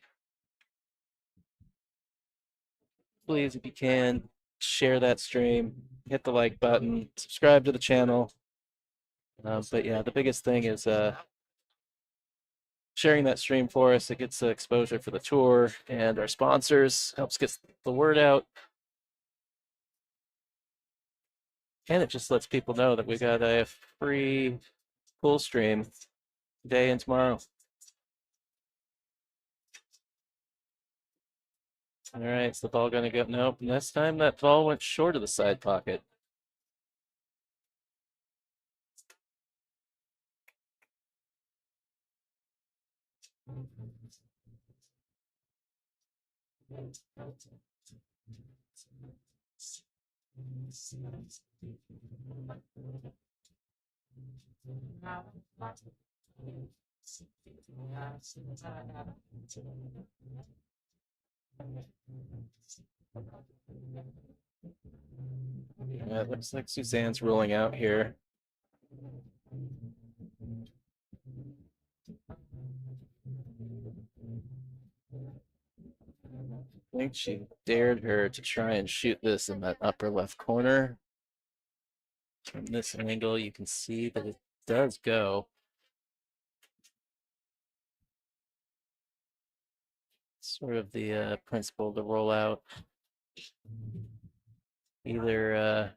Please, if you can, share that stream, hit the like button, subscribe to the channel. But yeah, the biggest thing is sharing that stream for us. It gets exposure for the tour and our sponsors, helps get the word out. And it just lets people know that we got a free pool stream today and tomorrow. All right, is the ball going to go? Nope. This time that ball went short of the side pocket. Yeah, it looks like Suzanne's rolling out here. I think she dared her to try and shoot this in that upper left corner. From this angle, you can see that it does go. Sort of the principle to roll out. Either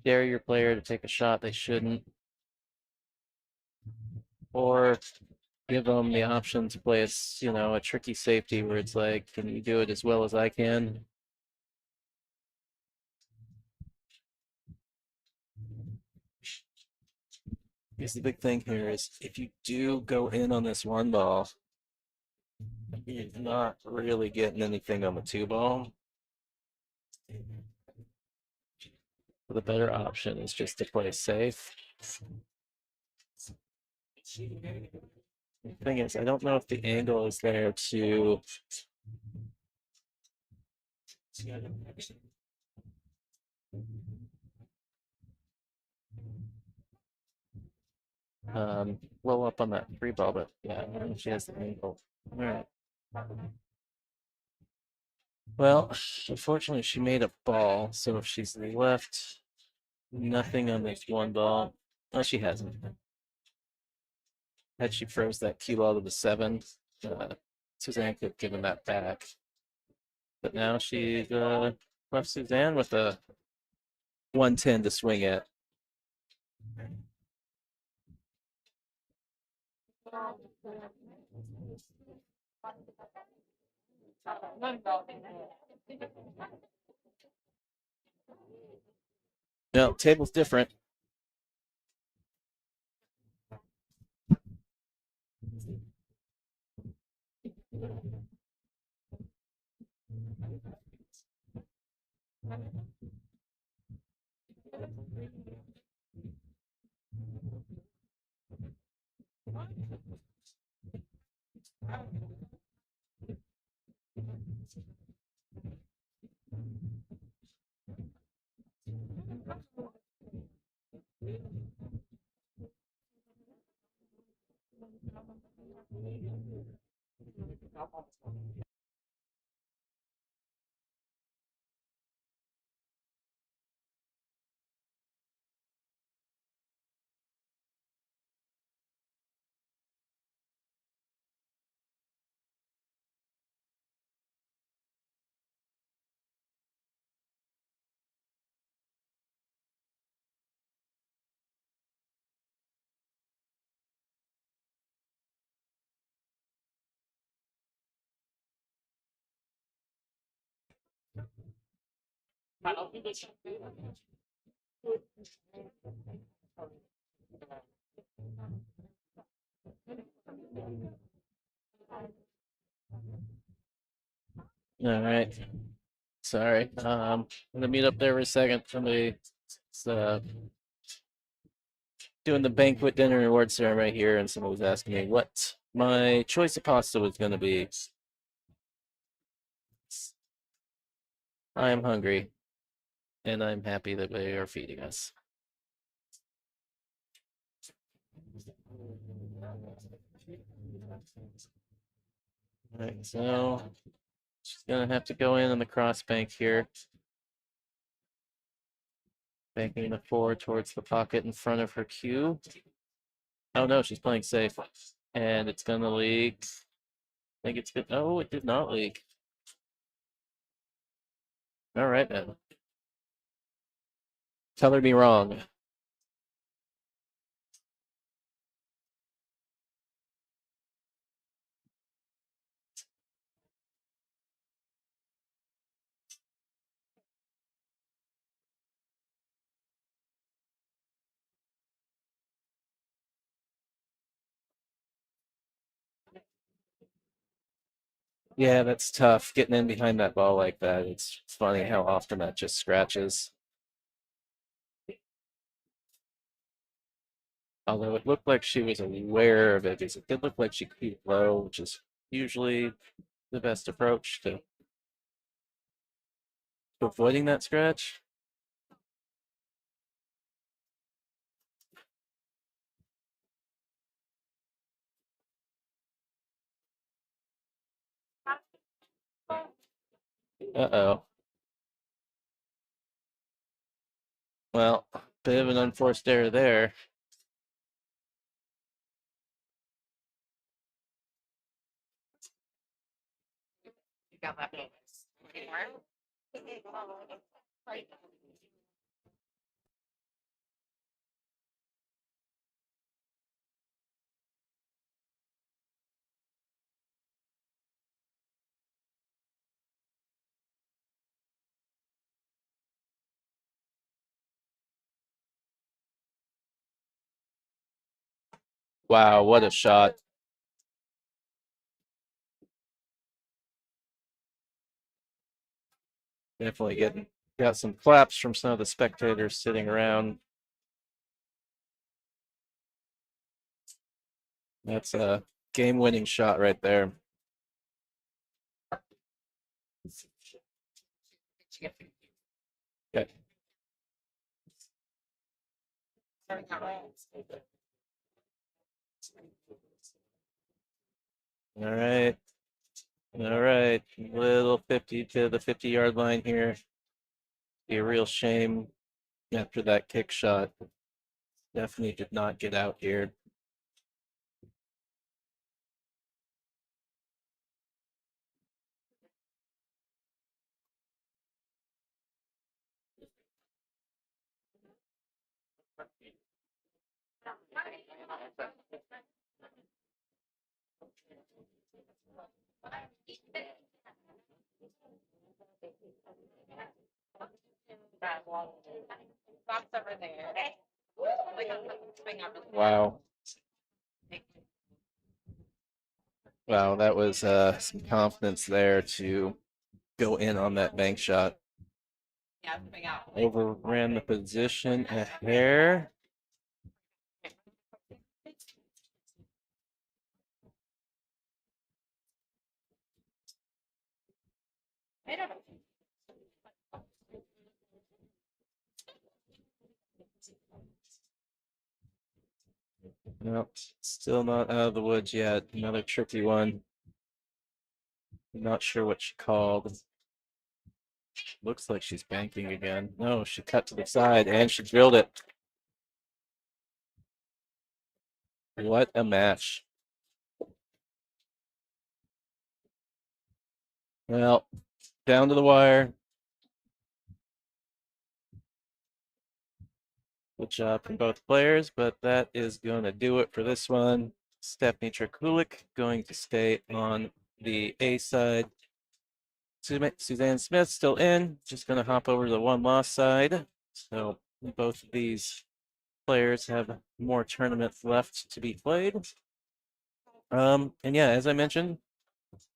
dare your player to take a shot they shouldn't, or give them the option to play a tricky safety where it's like, can you do it as well as I can? Because the big thing here is if you do go in on this one ball, you're not really getting anything on the two ball. The better option is just to play safe. The thing is, I don't know if the angle is there to roll up on that free ball, but yeah, I don't know if she has the angle. All right. Well, unfortunately, she made a ball, so if she's left nothing on this one ball, well, she hasn't. Had she froze that cue ball to the 7, Suzanne could have given that back. But now she's left Suzanne with a 110 to swing at. No, table's different. All right. Sorry. I'm gonna mute up there for a second. Somebody doing the banquet dinner and award ceremony here, and someone was asking me what my choice of pasta was going to be. I am hungry, and I'm happy that they are feeding us. All right, so she's gonna have to go in on the cross bank here, banking the 4 towards the pocket in front of her cue. Oh no, she's playing safe, and it's gonna leak. I think it's good. Oh, it did not leak. All right, then. Color me wrong. Yeah, that's tough getting in behind that ball like that. It's funny how often that just scratches. Although it looked like she was aware of it, because it did look like she peed low, which is usually the best approach to avoiding that scratch. Uh-oh. Well, bit of an unforced error there. You got left over. Wow, what a shot. Definitely got some claps from some of the spectators sitting around. That's a game-winning shot right there. Okay. All right. All right. Little 50 to the 50-yard line here. Be a real shame after that kick shot. Definitely did not get out here. Box over there. Wow. Wow, that was some confidence there to go in on that bank shot. Yeah, swing out. Overran the position a hair. I don't know. Nope, still not out of the woods yet. Another tricky one. Not sure what she called. Looks like she's banking again. No, she cut to the side and she drilled it. What a match. Well, down to the wire. Good job from both players, but that is going to do it for this one. Stephanie Drakulic going to stay on the A side. Suzanne Smith still in, just going to hop over to the one loss side. So both of these players have more tournaments left to be played. And yeah, as I mentioned,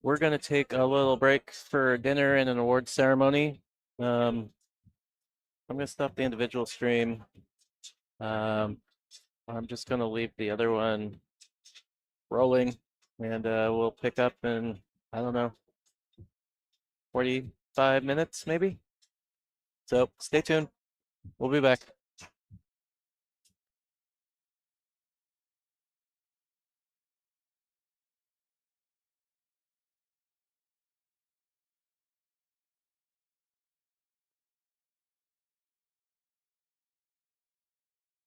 we're going to take a little break for dinner and an award ceremony. I'm going to stop the individual stream. Um, I'm just gonna leave the other one rolling, and we'll pick up in, I don't know, 45 minutes maybe. So stay tuned. We'll be back.